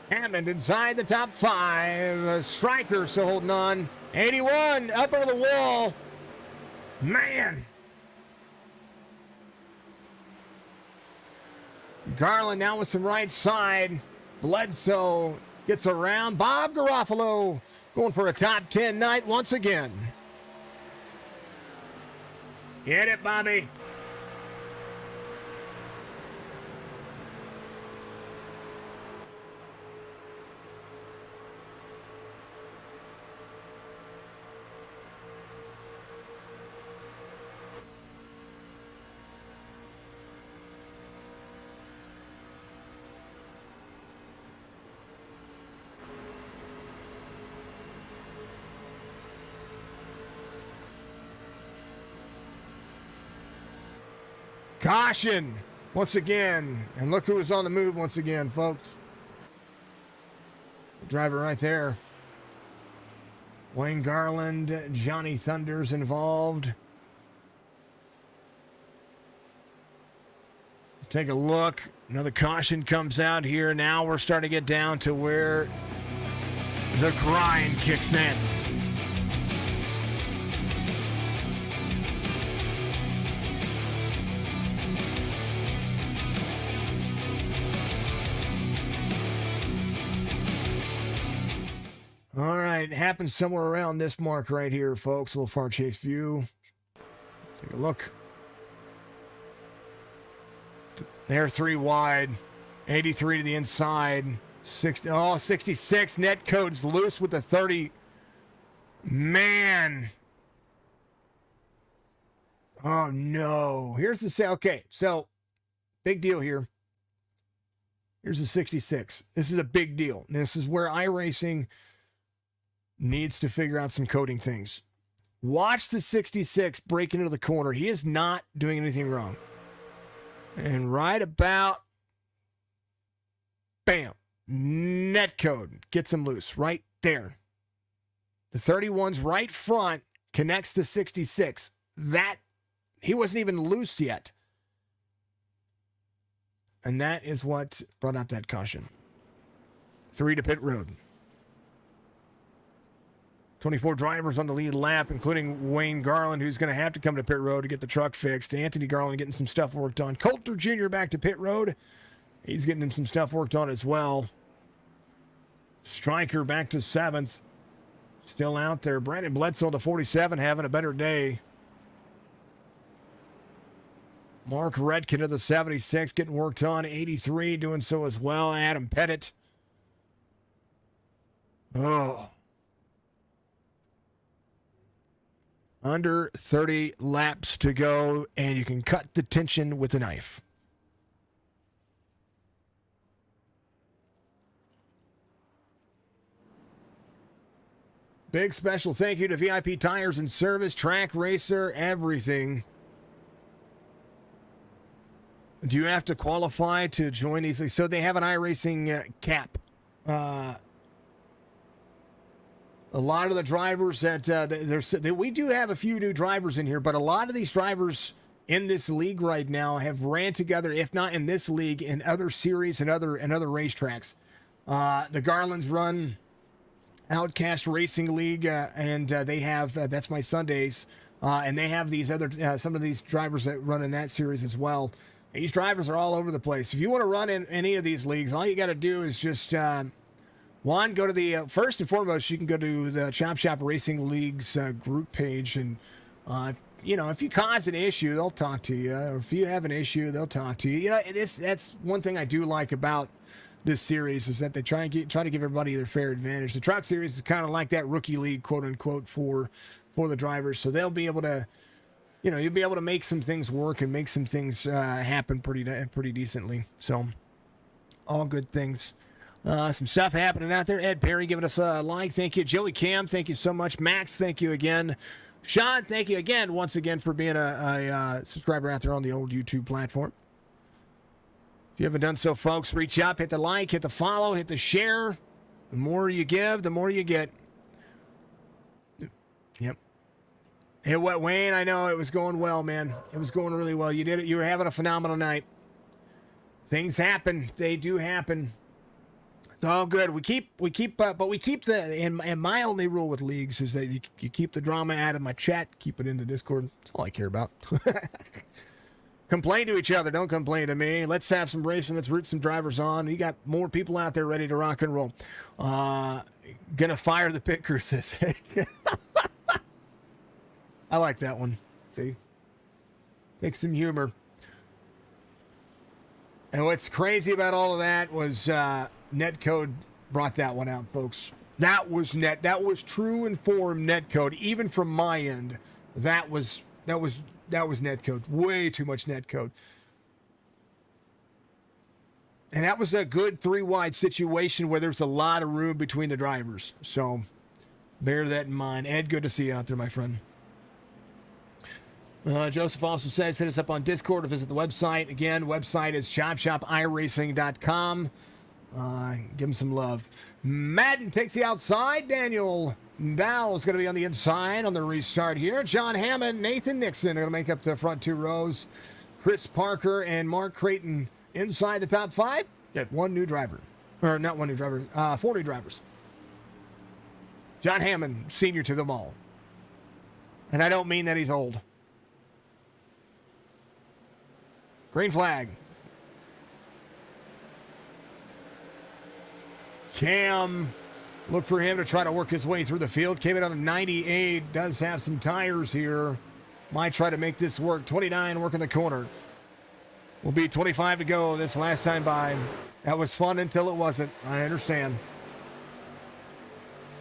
Hammond inside the top 5. Striker still holding on. 81 up over the wall. Man. Garland now with some right side. Bledsoe gets around. Bob Garofalo going for a top 10 night once again. Get it, Bobby. Caution once again. And look who is on the move once again, folks. The driver right there. Wayne Garland, Johnny Thunder's involved. Take a look. Another caution comes out here. Now we're starting to get down to where the grind kicks in. All right, it happens somewhere around this mark right here, folks. A little far chase view. Take a look. There, 3 wide. 83 to the inside. 66. Net code's loose with the 30. Man. Oh, no. Here's the... Okay, so big deal here. Here's the 66. This is a big deal. This is where iRacing needs to figure out some coding things. Watch the 66 break into the corner. He is not doing anything wrong. And right about, bam, net code gets him loose right there. The 31's right front connects to 66. That, he wasn't even loose yet. And that is what brought out that caution. 3 to pit road. 24 drivers on the lead lap, including Wayne Garland, who's going to have to come to pit road to get the truck fixed. Anthony Garland getting some stuff worked on. Coulter Jr. back to pit road. He's getting him some stuff worked on as well. Striker back to 7th. Still out there. Brandon Bledsoe to 47, having a better day. Mark Redkin to the 76, getting worked on. 83 doing so as well. Adam Pettit. Oh. Under 30 laps to go, and you can cut the tension with a knife. Big special thank you to VIP Tires and Service, Track Racer, everything. Do you have to qualify to join these? So they have an iRacing cap. A lot of the drivers we do have a few new drivers in here, but a lot of these drivers in this league right now have ran together, if not in this league, in other series and other racetracks. The Garlands run Outcast Racing League, and they have That's My Sundays, and they have these other some of these drivers that run in that series as well. These drivers are all over the place. If you want to run in any of these leagues, all you got to do is just one, go to the first and foremost, you can go to the Chop Shop Racing League's group page, and if you cause an issue, they'll talk to you. Or if you have an issue, they'll talk to you. That's one thing I do like about this series, is that they try to give everybody their fair advantage. The Truck Series is kind of like that rookie league, quote unquote, for the drivers, so they'll be able to, you'll be able to make some things work and make some things happen pretty decently. So, all good things. Some stuff happening out there. Ed Perry giving us a like. Thank you. Joey Cam, thank you so much. Max, thank you again. Sean, thank you again, once again, for being a subscriber out there on the old YouTube platform. If you haven't done so, folks, reach out, hit the like, hit the follow, hit the share. The more you give, the more you get. Yep. Hey, what, Wayne? I know it was going well, man. It was going really well. You did it. You were having a phenomenal night. Things happen. They do happen. It's all good. But we keep the, and my only rule with leagues is that you keep the drama out of my chat, keep it in the Discord. That's all I care about. Complain to each other. Don't complain to me. Let's have some racing. Let's root some drivers on. You got more people out there ready to rock and roll. Gonna fire the pit crew, says I like that one. See? Take some humor. And what's crazy about all of that was Netcode brought that one out, folks. That was true informed Netcode, even from my end. That was Netcode. Way too much Netcode. And that was a good 3-wide situation where there's a lot of room between the drivers. So bear that in mind. Ed, good to see you out there, my friend. Joseph also says, hit us up on Discord or visit the website. Again, website is chopshopiracing.com. Give him some love. Madden takes the outside. Daniel Dow is going to be on the inside on the restart here. John Hammond, Nathan Nixon are going to make up the front 2 rows. Chris Parker and Mark Creighton inside the top 5. Got 1 new driver. Or not 1 new driver, 4 new drivers. John Hammond, senior to them all. And I don't mean that he's old. Green flag. Cam, look for him to try to work his way through the field. Came in on a 98. Does have some tires here. Might try to make this work. 29 working the corner. Will be 25 to go this last time by. That was fun until it wasn't. I understand.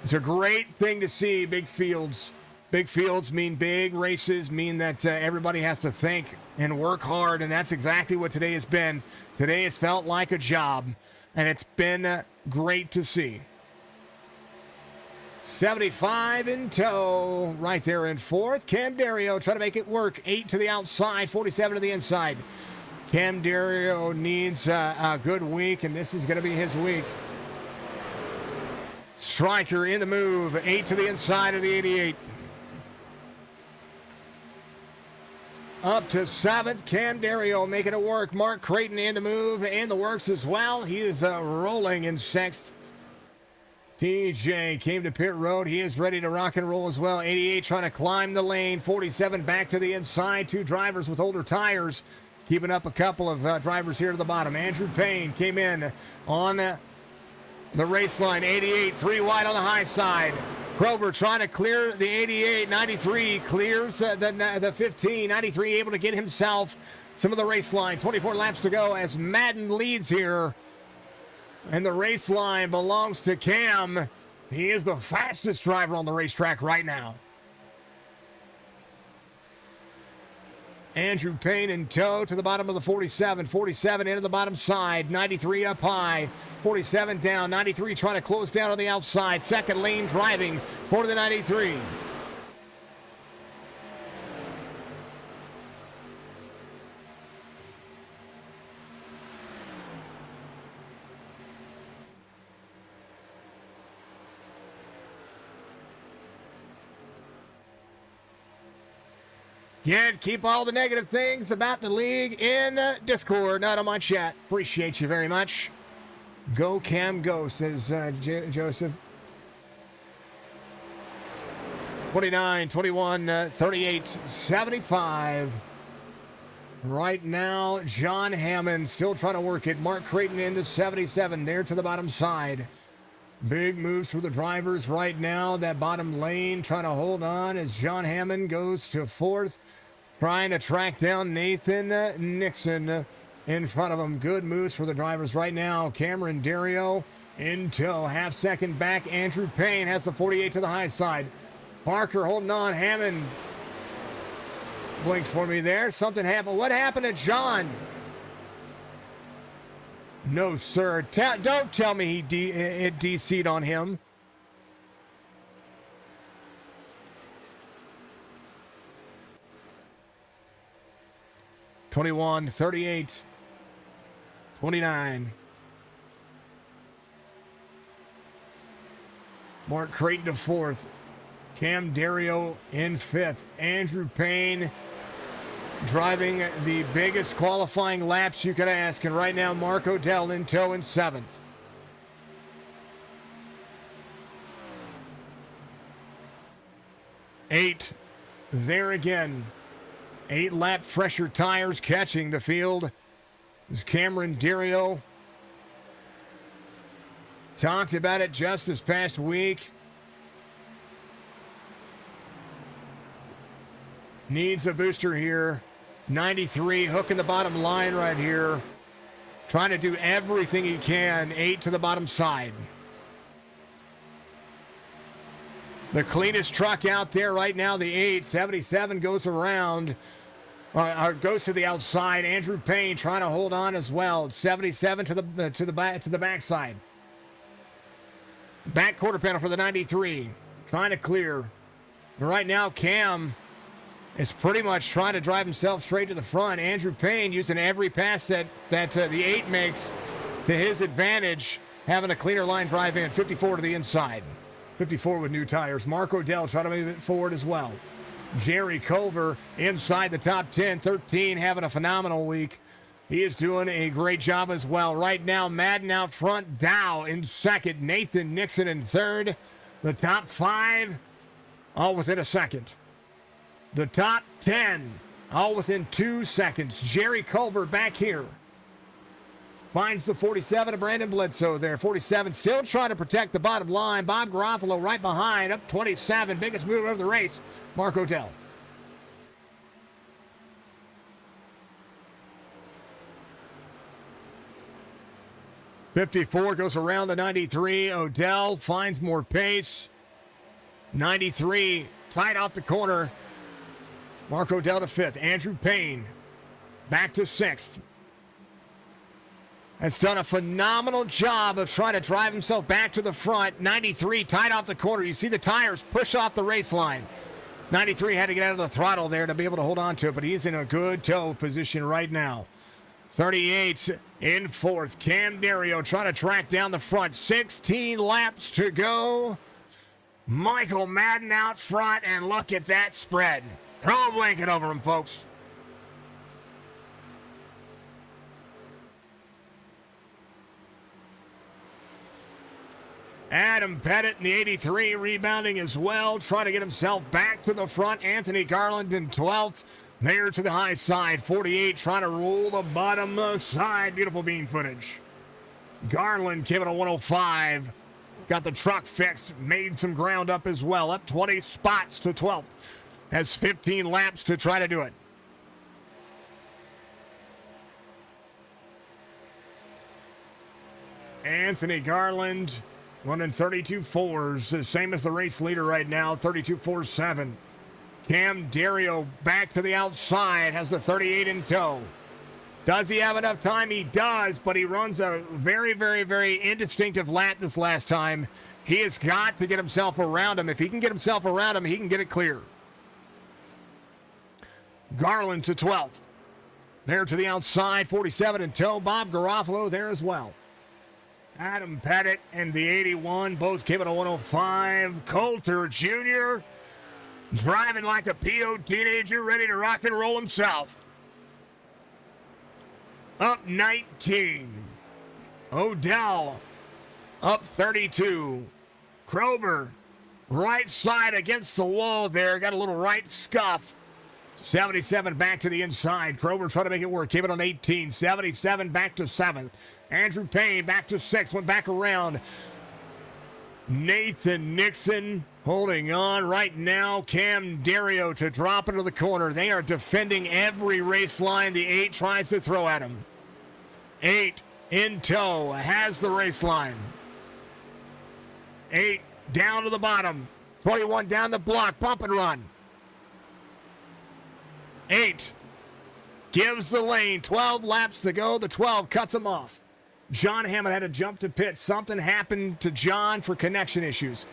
It's a great thing to see big fields. Big fields mean big races, mean that everybody has to think and work hard, and that's exactly what today has been. Today has felt like a job, and it's been great to see. 75 in tow, right there in 4th. Cam Dario trying to make it work. 8 to the outside, 47 to the inside. Cam Dario needs a good week, and this is going to be his week. Striker in the move, 8 to the inside of the 88. Up to 7th, Cam Dario making it work. Mark Creighton in the move and the works as well. He is rolling in 6th. TJ came to pit road. He is ready to rock and roll as well. 88 trying to climb the lane. 47 back to the inside. 2 drivers with older tires. Keeping up a couple of drivers here to the bottom. Andrew Payne came in on the race line. 88, 3 wide on the high side. Krober trying to clear the 88. 93 clears the 15. 93 able to get himself some of the race line. 24 laps to go as Madden leads here. And the race line belongs to Cam. He is the fastest driver on the racetrack right now. Andrew Payne in tow to the bottom of the 47. 47 into the bottom side. 93 up high. 47 down. 93 trying to close down on the outside. Second lane driving for the 93. Yeah, keep all the negative things about the league in Discord, not on my chat. Appreciate you very much. Go Cam, go, says Joseph. 29, 21, 38, 75. Right now, John Hammond still trying to work it. Mark Creighton into 77, there to the bottom side. Big moves for the drivers right now. That bottom lane trying to hold on as John Hammond goes to 4th. Trying to track down Nathan Nixon in front of him. Good moves for the drivers right now. Cameron Dario in tow. Half second back. Andrew Payne has the 48 to the high side. Parker holding on. Hammond blinked for me there. Something happened. What happened to John? No, sir. Don't tell me it DC'd on him. (21, 38, 29). Mark Creighton to 4th. Cam Dario in 5th. Andrew Payne driving the biggest qualifying laps you could ask. And right now, Mark Odell in tow in 7th. 8 there again. 8-lap fresher tires catching the field. This is Cameron Dario. Talked about it just this past week. Needs a booster here. 93 hooking the bottom line right here. Trying to do everything he can. 8 to the bottom side. The cleanest truck out there right now, the 8. 77 goes around. Goes to the outside. Andrew Payne trying to hold on as well. 77 to the backside. Back quarter panel for the 93. Trying to clear. And right now, Cam is pretty much trying to drive himself straight to the front. Andrew Payne using every pass that the 8 makes to his advantage, having a cleaner line drive in. 54 to the inside. 54 with new tires. Mark Odell trying to move it forward as well. Jerry Culver inside the top 10. 13 having a phenomenal week. He is doing a great job as well. Right now, Madden out front. Dow in second. Nathan Nixon in third. The top 5 all within a second. The top 10 all within 2 seconds. Jerry Culver back here. Finds the 47 of Brandon Bledsoe there. 47 still trying to protect the bottom line. Bob Garofalo right behind, up 27. Biggest mover of the race, Mark Odell. '54 goes around the 93. Odell finds more pace. 93 tight off the corner. Mark Odell to 5th. Andrew Payne back to 6th. Has done a phenomenal job of trying to drive himself back to the front. 93 tight off the corner. You see the tires push off the race line. 93 had to get out of the throttle there to be able to hold on to it, but he's in a good toe position right now. 38 in 4th. Cam Dario trying to track down the front. 16 laps to go. Michael Madden out front, and look at that spread. Throw a blanket over him, folks. Adam Pettit in the 83 rebounding as well, trying to get himself back to the front. Anthony Garland in 12th, there to the high side. 48 trying to roll the bottom side. Beautiful bean footage. Garland giving a 105. Got the truck fixed, made some ground up as well. Up 20 spots to 12th. Has 15 laps to try to do it. Anthony Garland running 32.4s, the same as the race leader right now, 32.47. Cam Dario back to the outside, has the 38 in tow. Does he have enough time? He does, but he runs a very, very, very indistinctive lap this last time. He has got to get himself around him. If he can get himself around him, he can get it clear. Garland to 12th. There to the outside, 47 in tow. Bob Garofalo there as well. Adam Pettit and the 81 both giving a 105. Coulter Jr. driving like a PO teenager, ready to rock and roll himself. Up 19. Odell up 32. Krober right side against the wall there. Got a little right scuff. 77 back to the inside. Krober trying to make it work. Keep it on 18. 77 back to 7th. Andrew Payne back to 6th. Went back around. Nathan Nixon holding on right now. Cam Dario to drop into the corner. They are defending every race line. The 8 tries to throw at him. 8 in tow. Has the race line. 8 down to the bottom. 21 down the block. Bump and run. 8 gives the lane. 12 laps to go. The 12 cuts him off. John Hammond had to jump to pit. Something happened to John for connection issues.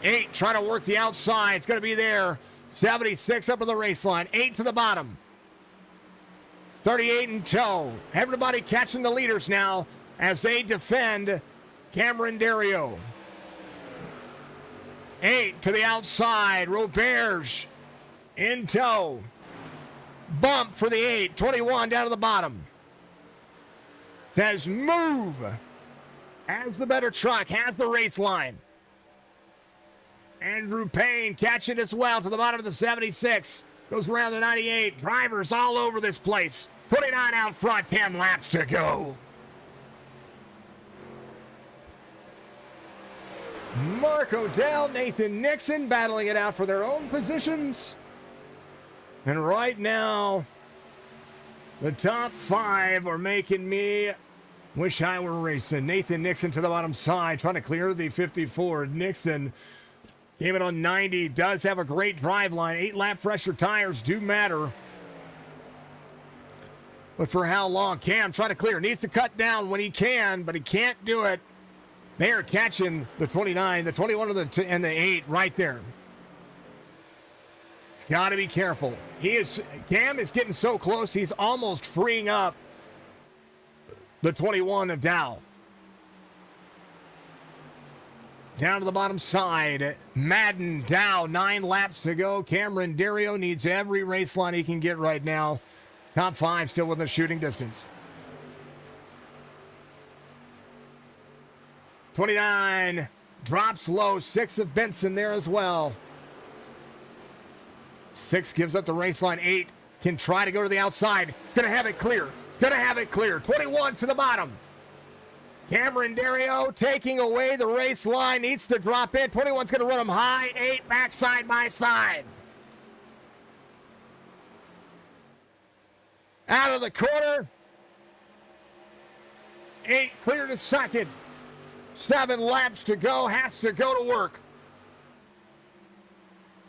8 trying to work the outside. It's going to be there. 76 up on the race line. 8 to the bottom. 38 in tow. Everybody catching the leaders now as they defend Cameron Dario. 8 to the outside. Roberge in tow. Bump for the 8. 21 down to the bottom. Says move. Has the better truck. Has the race line. Andrew Payne catching as well to the bottom of the 76. Goes around the 98. Drivers all over this place. 29 out front, 10 laps to go. Mark Odell, Nathan Nixon battling it out for their own positions. And right now, the top 5 are making me wish I were racing. Nathan Nixon to the bottom side, trying to clear the 54. Nixon gave it on 90. Does have a great drive line. 8-lap fresher tires do matter. But for how long? Cam trying to clear. Needs to cut down when he can, but he can't do it. They are catching the 29, the 21, and the 8 right there. It's got to be careful. Cam is getting so close, he's almost freeing up the 21 of Dow. Down to the bottom side. Madden, Dow, 9 laps to go. Cameron Dario needs every race line he can get right now. Top 5 still within shooting distance. 29 drops low. 6 of Benson there as well. 6 gives up the race line. 8 can try to go to the outside. It's going to have it clear. 21 to the bottom. Cameron Dario taking away the race line. Needs to drop in. 21's going to run him high. 8 back side by side. Out of the corner. 8 clear to second. 7 laps to go. Has to go to work.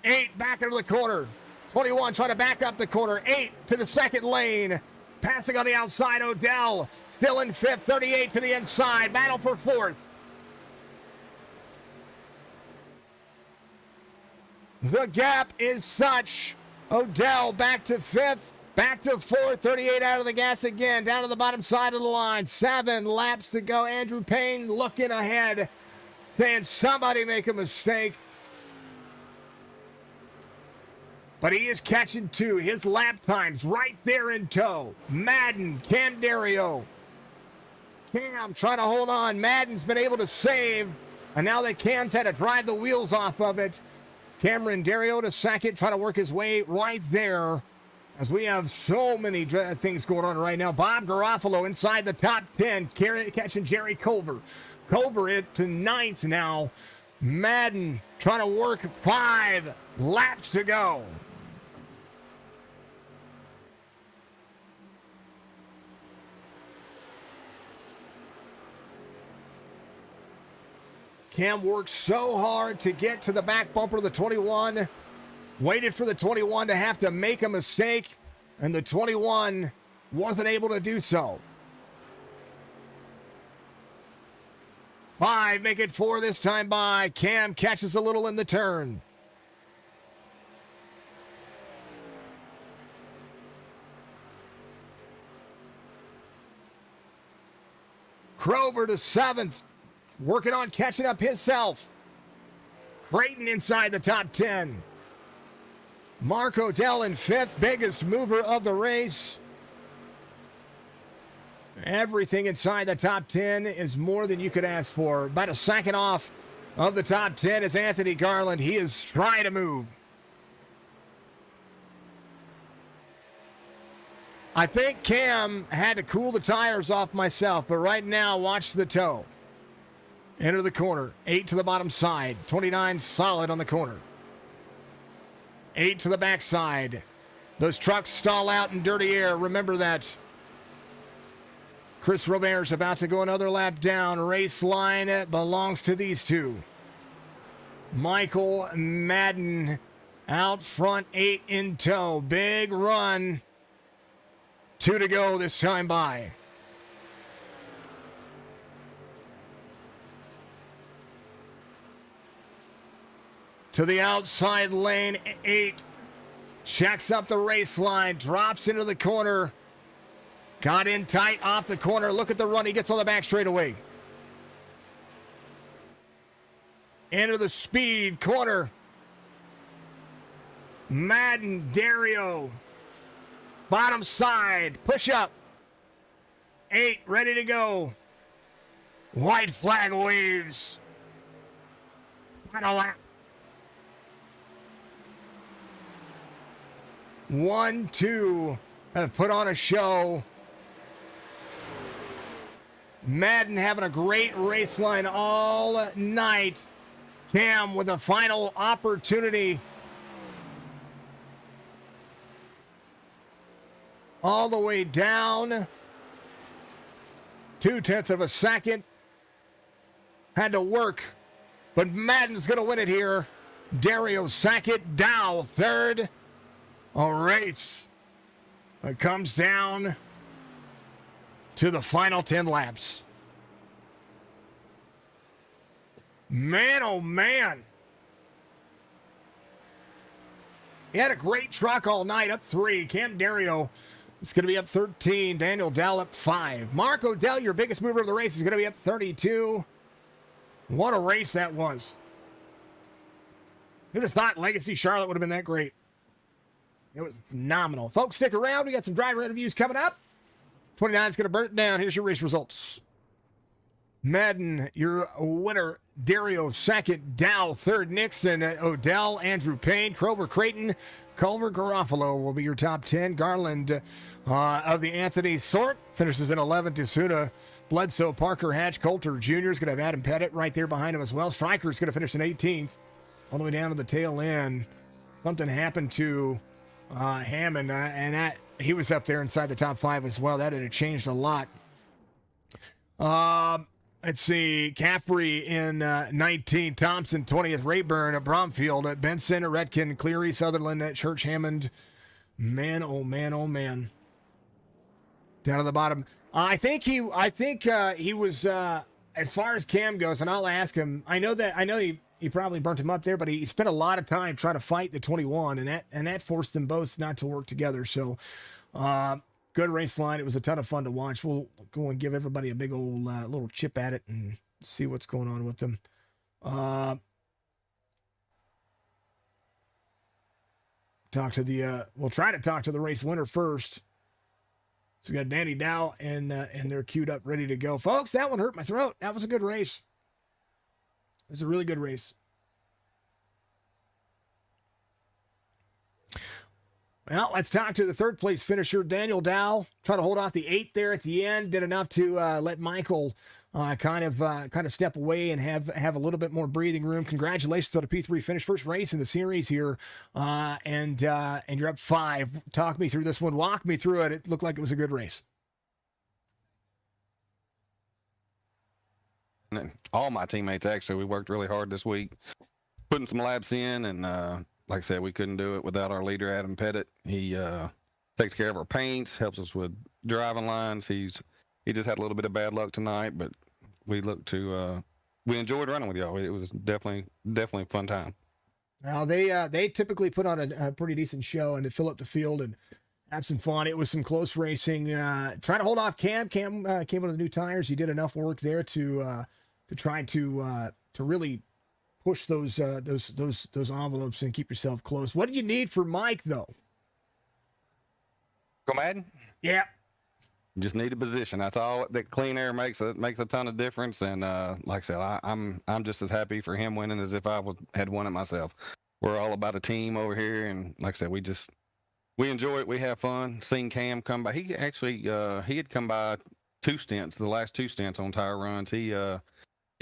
8 back into the corner. 21 trying to back up the corner. 8 to the second lane. Passing on the outside. Odell still in 5th. 38 to the inside. Battle for 4th. The gap is such. Odell back to 5th. Back to 4th, 38 out of the gas again, down to the bottom side of the line. 7 laps to go. Andrew Payne looking ahead, saying somebody make a mistake. But he is catching 2. His lap time's right there in tow. Madden, Cam Dario. Cam trying to hold on. Madden's been able to save, and now that Cam's had to drive the wheels off of it. Cameron Dario to second, trying to work his way right there. As we have so many things going on right now. Bob Garofalo inside the top 10, catching Jerry Culver. Culver it to 9th now. Madden trying to work 5 laps to go. Cam worked so hard to get to the back bumper of the 21. Waited for the 21 to have to make a mistake, and the 21 wasn't able to do so. 5 make it 4 this time by. Cam catches a little in the turn. Crover to 7th, working on catching up himself. Creighton inside the top 10. Mark Odell in 5th, biggest mover of the race. Everything inside the top 10 is more than you could ask for. About a second off of the top 10 is Anthony Garland. He is trying to move. I think Cam had to cool the tires off myself, but right now, watch the toe. Enter the corner. 8 to the bottom side. 29 solid on the corner. 8 to the backside. Those trucks stall out in dirty air. Remember that. Chris Robert's about to go another lap down. Race line belongs to these two. Michael Madden out front, 8 in tow. Big run. 2 to go this time by. To the outside lane, 8. Checks up the race line, drops into the corner. Got in tight off the corner. Look at the run. He gets on the back straightaway. Into the speed corner. Madden, Dario. Bottom side, push up. 8, ready to go. White flag waves. Final lap. 1, 2 have put on a show. Madden having a great race line all night. Cam with a final opportunity. All the way down. 0.2 of a second. Had to work. But Madden's going to win it here. Dario second. Dow third. A race that comes down to the final 10 laps. Man, oh man. He had a great truck all night, up 3. Cam Dario is going to be up 13. Daniel Dell up 5. Mark O'Dell, your biggest mover of the race, is going to be up 32. What a race that was. Who'd have thought Legacy Charlotte would have been that great? It was phenomenal. Folks, stick around. We got some driver interviews coming up. 29 is going to burn it down. Here's your race results. Madden, your winner. Dario second. Dow third. Nixon, Odell, Andrew Payne, Kroger Creighton, Culver Garofalo will be your top 10. Garland of the Anthony Sort finishes in 11th. Desuna, Bledsoe, Parker, Hatch, Coulter Jr. is going to have Adam Pettit right there behind him as well. Stryker is going to finish in 18th. All the way down to the tail end. Something happened to Hammond, and that he was up there inside the top 5 as well. That had changed a lot. Let's see. Caffrey in 19. Thompson, 20th. Rayburn, Bromfield, Benson, Redkin, Cleary, Sutherland, Church, Hammond. Man, oh man, oh man. Down at the bottom. I think he was as far as Cam goes, and I'll ask him. I know he probably burnt him up there, but he spent a lot of time trying to fight the 21, and that forced them both not to work together. So, good race line. It was a ton of fun to watch. We'll go and give everybody a big old little chip at it and see what's going on with them. We'll try to talk to the race winner first. So we got Danny Dow and they're queued up, ready to go. Folks, that one hurt my throat. That was a good race. It was a really good race. Well, let's talk to the third place finisher, Daniel Dow. Try to hold off the 8 there at the end. Did enough to let Michael kind of step away and have a little bit more breathing room. Congratulations on a P3 finish, first race in the series here, and you're up 5. Talk me through this one. Walk me through it. It looked like it was a good race. All my teammates, actually, we worked really hard this week, putting some laps in, and like I said, we couldn't do it without our leader, Adam Pettit. He takes care of our paints, helps us with driving lines. He just had a little bit of bad luck tonight, but we enjoyed running with y'all. It was definitely a fun time. Now they typically put on a pretty decent show and to fill up the field and have some fun. It was some close racing. Trying to hold off Cam. Cam came with the new tires. He did enough work there to try to really push those envelopes and keep yourself close. What do you need for Mike though? Go Madden? Yeah. Just need a position. That's all. That clean air makes a ton of difference. And like I said, I'm just as happy for him winning as if I had won it myself. We're all about a team over here, and like I said, we enjoy it. We have fun. Seeing Cam come by. He actually he had come by 2 stints, the last 2 stints on tire runs. He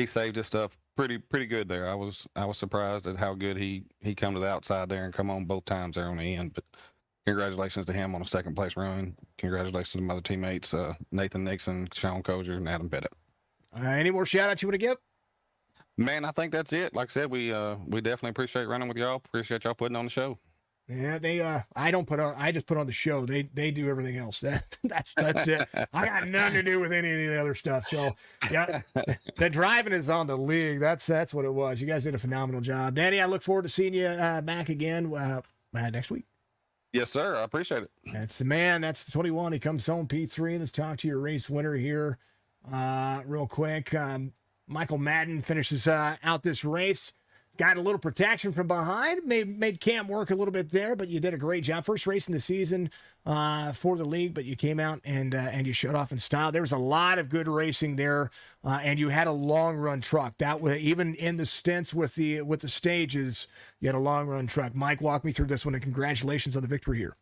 saved his stuff pretty good there. I was surprised at how good he come to the outside there and come on both times there on the end. But congratulations to him on a 2nd place run. Congratulations to my other teammates, Nathan Nixon, Sean Kozier, and Adam Pettit. Any more shout outs you want to give? Man, I think that's it. Like I said, we definitely appreciate running with y'all. Appreciate y'all putting on the show. Yeah, I just put on the show. They do everything else. That's it. I got nothing to do with any of the other stuff. So yeah, the driving is on the league. That's what it was. You guys did a phenomenal job. Danny, I look forward to seeing you back again next week. Yes, sir. I appreciate it. That's the man. That's the 21. He comes home P3. Let's talk to your race winner here real quick. Michael Madden finishes out this race. Got a little protection from behind. Made Cam work a little bit there, but you did a great job. First race in the season for the league, but you came out and you showed off in style. There was a lot of good racing there, and you had a long run truck. That was even in the stints with the stages. You had a long run truck. Mike, walk me through this one, and congratulations on the victory here.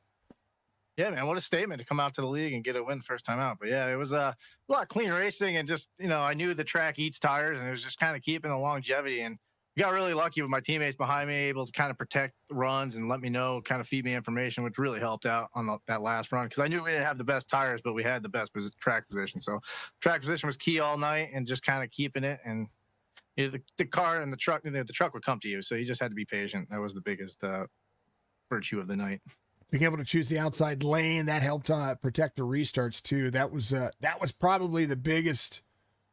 Yeah, man, what a statement to come out to the league and get a win first time out. But yeah, it was a lot of clean racing, and just, I knew the track eats tires, and it was just kind of keeping the longevity. And got really lucky with my teammates behind me, able to kind of protect runs and let me know, kind of feed me information, which really helped out on that last run, because I knew we didn't have the best tires, but we had the best track position. So track position was key all night, and just kind of keeping it. And the car and the truck, the truck would come to you, so you just had to be patient. That was the biggest virtue of the night. Being able to choose the outside lane, that helped protect the restarts too. That was probably the biggest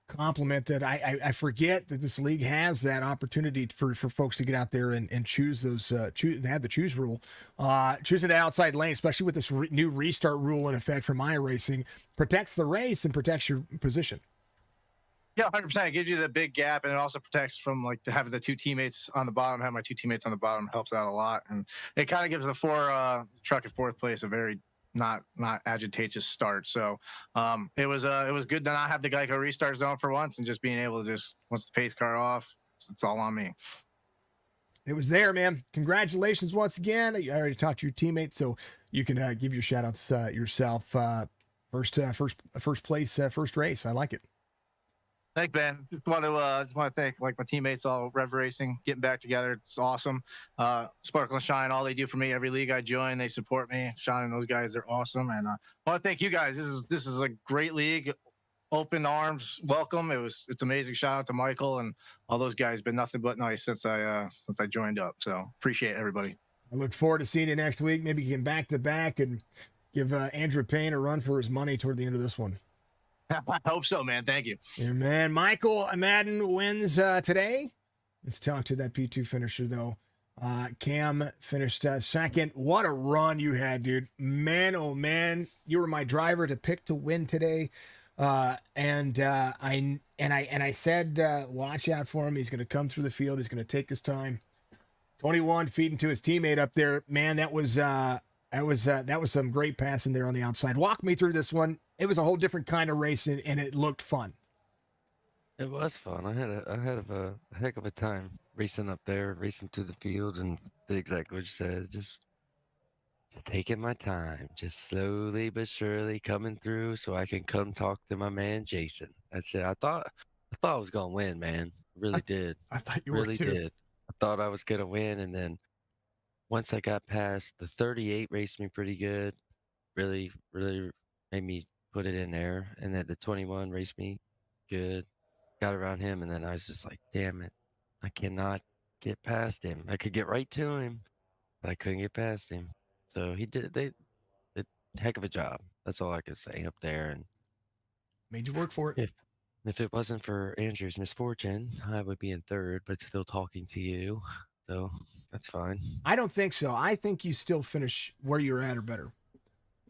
compliment that I forget that this league has that opportunity for folks to get out there and choose those have the choose rule, choosing the outside lane, especially with this new restart rule in effect from Iracing, protects the race and protects your position. Yeah, 100%. It gives you the big gap, and it also protects from having the two teammates on the bottom. Having my two teammates on the bottom helps out a lot, and it kind of gives the truck in fourth place a very not agitated start. So it was good to not have the Geico restart zone for once, and just being able to once the pace car off, it's all on me. It was there, man. Congratulations once again. I already talked to your teammates, so you can give your shout outs yourself. First place, first race. I like it. Thanks, Ben. Just want to thank my teammates, all Rev Racing, getting back together. It's awesome. Sparkle and Shine, all they do for me. Every league I join, they support me. Shine and those guys, they're awesome. And I want to thank you guys. This is a great league. Open arms, welcome. It's amazing. Shout out to Michael and all those guys. Been nothing but nice since I joined up. So appreciate everybody. I look forward to seeing you next week. Maybe you can back to back and give Andrew Payne a run for his money toward the end of this one. I hope so, man. Thank you. Yeah, man. Michael Madden wins today. Let's talk to that P2 finisher, though. Cam finished second. What a run you had, dude. Man, oh, man. You were my driver to pick to win today. And I said, watch out for him. He's going to come through the field. He's going to take his time. 21 feeding to his teammate up there. Man, that was some great passing there on the outside. Walk me through this one. It was a whole different kind of race, and it looked fun. It was fun. I had a heck of a time racing up there, racing through the field, and exactly what you said. Just taking my time, just slowly but surely coming through, so I can come talk to my man Jason. That's it. I thought I was gonna win, man. Really did. I thought you really were too. did. I thought I was gonna win, and then once I got past the 38, raced me pretty good. Really made me put it in there, and then the 21 raced me good. Got around him, and then I was just like, damn it, I cannot get past him. I could get right to him, but I couldn't get past him. So they did a heck of a job. That's all I could say up there. And made you work for it. If it wasn't for Andrew's misfortune, I would be in third, but still talking to you. So that's fine. I don't think so. I think you still finish where you're at or better.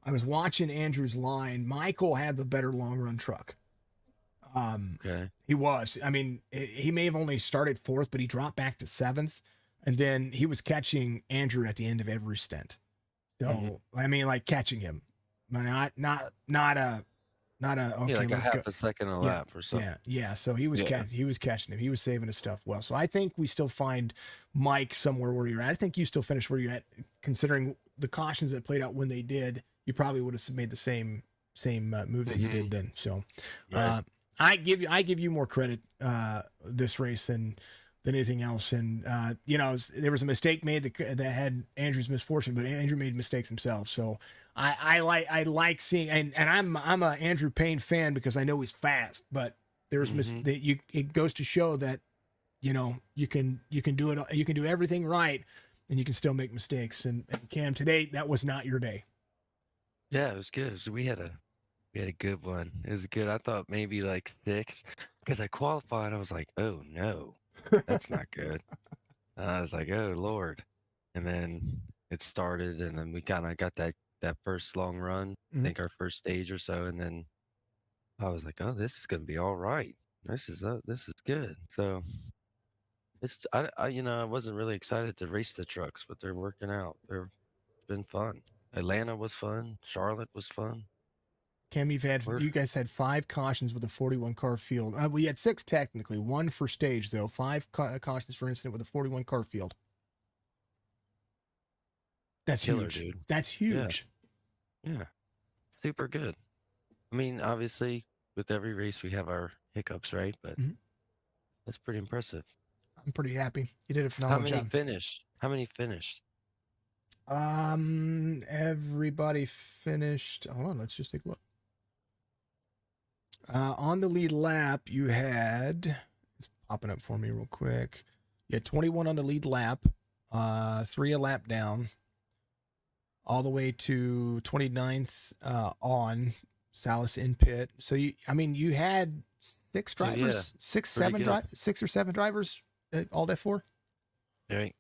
I was watching Andrew's line. Michael had the better long run truck. Okay. He was. I mean, he may have only started fourth, but he dropped back to seventh, and then he was catching Andrew at the end of every stint. So I mean, like catching him, not a. Okay, like let's half go. a second a lap or something. Yeah. So he was he was catching him. He was saving his stuff well. So I think we still find Mike somewhere where you're at. I think you still finish where you're at, considering the cautions that played out when they did. You probably would have made the same move that you did then. So I give you more credit this race than anything else. And there was a mistake made that had Andrew's misfortune, but Andrew made mistakes himself. So I like seeing, and I'm a Andrew Payne fan because I know he's fast, but there's it goes to show that you can do it, you can do everything right, and you can still make mistakes. And Cam, today that was not your day. Yeah, it was good. So we had a good one. It was good. I thought maybe like 6 because I qualified. I was like, oh no, that's not good. I was like, oh Lord. And then it started, and then we kind of got that first long run, I think our first stage or so. And then I was like, oh, this is going to be all right. This is good. So I wasn't really excited to race the trucks, but they're working out. It's been fun. Atlanta was fun. Charlotte was fun. Cam, you guys had 5 cautions with a 41 car field. We had 6 technically, 1 for stage though. 5 cautions for incident with a 41 car field. That's Killer, huge. Dude. That's huge. Yeah, super good. I mean, obviously, with every race we have our hiccups, right? But Mhm. that's pretty impressive. I'm pretty happy. You did a How phenomenal many job. finished? How many finished? Everybody finished. Hold on, let's just take a look. On the lead lap, you had, it's popping up for me real quick. You had 21 on the lead lap, 3 a lap down, all the way to 29th on Salas in pit. So you had 6 Oh, yeah. drivers, Pretty good. 6 or 7 drivers all day 4. Right.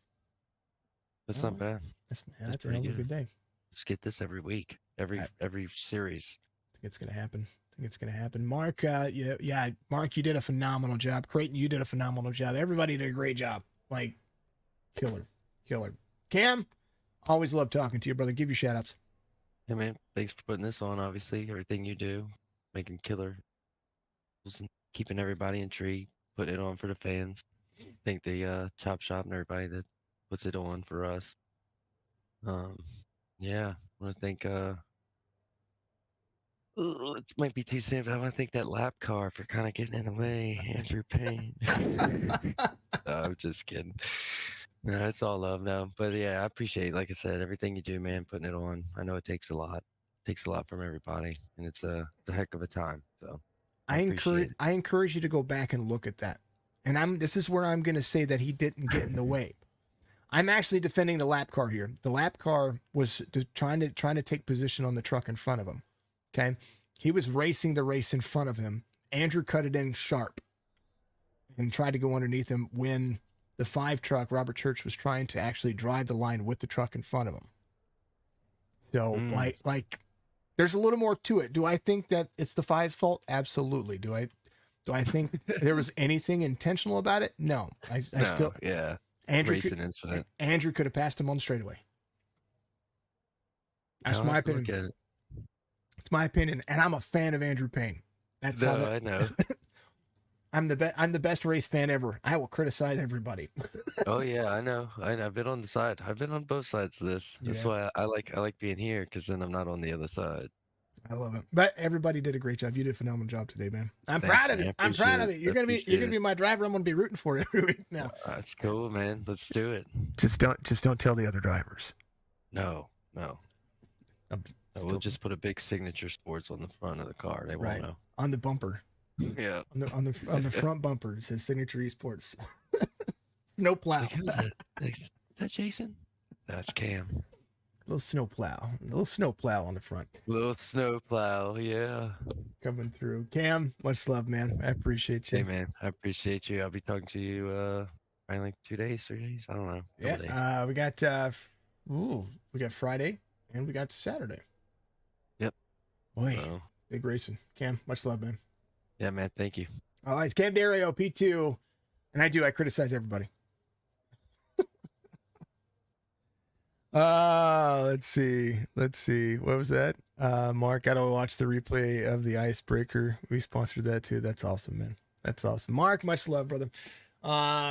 That's not bad. That's a hell pretty of a good. good day. Let's get this every week, every series. I think it's gonna happen. Mark, yeah, Mark, you did a phenomenal job. Creighton, you did a phenomenal job. Everybody did a great job. Like, killer. Cam, always love talking to you, brother. Give your shout outs. Hey man, thanks for putting this on. Obviously, everything you do, making killer, keeping everybody intrigued, putting it on for the fans. Thank the Chop Shop and everybody that puts it on for us. Yeah, I want to thank it might be too soon, but I want to thank that lap car for kind of getting in the way, Andrew Payne. No, I'm just kidding. No, it's all love now. But yeah, I appreciate, like I said, everything you do, man, putting it on. I know it takes a lot. It takes a lot from everybody, and it's a heck of a time. So I encourage you to go back and look at that. And this is where I'm going to say that he didn't get in the way. I'm actually defending the lap car here. The lap car was trying to take position on the truck in front of him. Okay, he was racing the race in front of him. Andrew cut it in sharp and tried to go underneath him when the 5 truck, Robert Church, was trying to actually drive the line with the truck in front of him. So like there's a little more to it. Do I think that it's the 5's fault? Absolutely. Do I think there was anything intentional about it? No. I still racing incident. Andrew could have passed him on the straightaway. That's my opinion. It's my opinion, and I'm a fan of Andrew Payne. I know. I'm the best race fan ever. I will criticize everybody. Oh yeah, I know. I've been on the side. I've been on both sides of this. That's why I like being here, because then I'm not on the other side. I love it. But everybody did a great job. You did a phenomenal job today, man. Thanks, proud of it. I'm proud of it. You're gonna be my driver. I'm gonna be rooting for you every week now. That's cool, man. Let's do it. Just don't tell the other drivers. No. We'll just put a big Signature Sports on the front of the car. They won't know. On the bumper. Yeah. On the front bumper, it says Signature Esports. No plow. Like, who's that? Is that Jason? That's Cam. Little snow plow on the front. Little snow plow, yeah. Coming through. Cam, much love, man. I appreciate you. Hey, man, I appreciate you. I'll be talking to you probably like 2 days, 3 days. I don't know. Yeah. We got Friday and we got Saturday. Yep. Boy, big racing. Cam, much love, man. Yeah, man. Thank you. All right, Cam Dario, P2, and I criticize everybody. Let's see. What was that? Mark, gotta watch the replay of the icebreaker. We sponsored that too. That's awesome, man. That's awesome. Mark, much love, brother.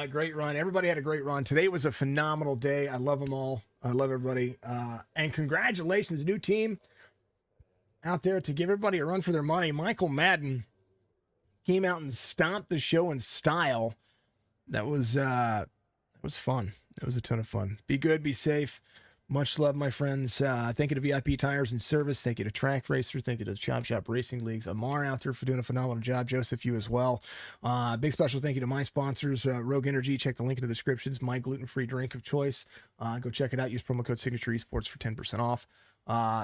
Great run. Everybody had a great run. Today was a phenomenal day. I love them all. I love everybody. And congratulations, new team out there to give everybody a run for their money. Michael Madden came out and stomped the show in style. That was fun. It was a ton of fun. Be good, be safe. Much love, my friends. Thank you to VIP Tires and Service. Thank you to Track Racer. Thank you to Chop Shop Racing Leagues. Amar out there for doing a phenomenal job. Joseph, you as well. Big special thank you to my sponsors, Rogue Energy. Check the link in the descriptions. My gluten-free drink of choice. Go check it out. Use promo code Signature Esports for 10% off.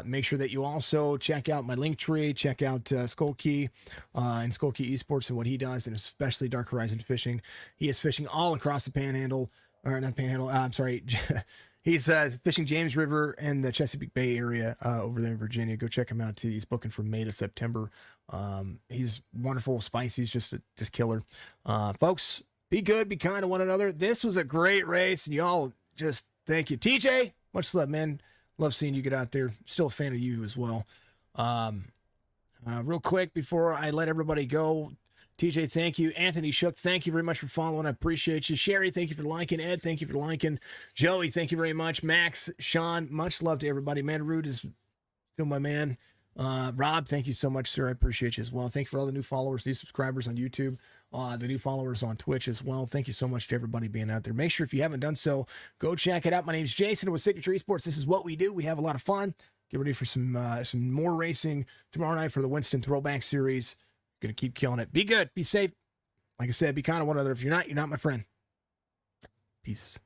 Make sure that you also check out my link tree. Check out Skull Key and Skull Key Esports and what he does, and especially Dark Horizon Fishing. He is fishing all across the Panhandle, or not Panhandle. I'm sorry. He's fishing James River and the Chesapeake Bay area over there in Virginia. Go check him out too. He's booking from May to September. He's wonderful, spicy. He's just killer. Folks, be good, be kind to one another. This was a great race, and y'all just thank you. TJ, much love, man. Love seeing you get out there. Still a fan of you as well. Real quick before I let everybody go, TJ, thank you. Anthony Shook, thank you very much for following. I appreciate you. Sherry, thank you for liking. Ed, thank you for liking. Joey, thank you very much. Max, Sean, much love to everybody. Man, Rude is Still my man. Rob, thank you so much, sir. I appreciate you as well. Thank you for all the new followers, new subscribers on YouTube, the new followers on Twitch as well. Thank you so much to everybody being out there. Make sure if you haven't done so, go check it out. My name's Jason with Signature Esports. This is what we do. We have a lot of fun. Get ready for some more racing tomorrow night for the Winston Throwback Series. Gonna keep killing it. Be good. Be safe. Like I said, be kind of one another. If you're not my friend. Peace.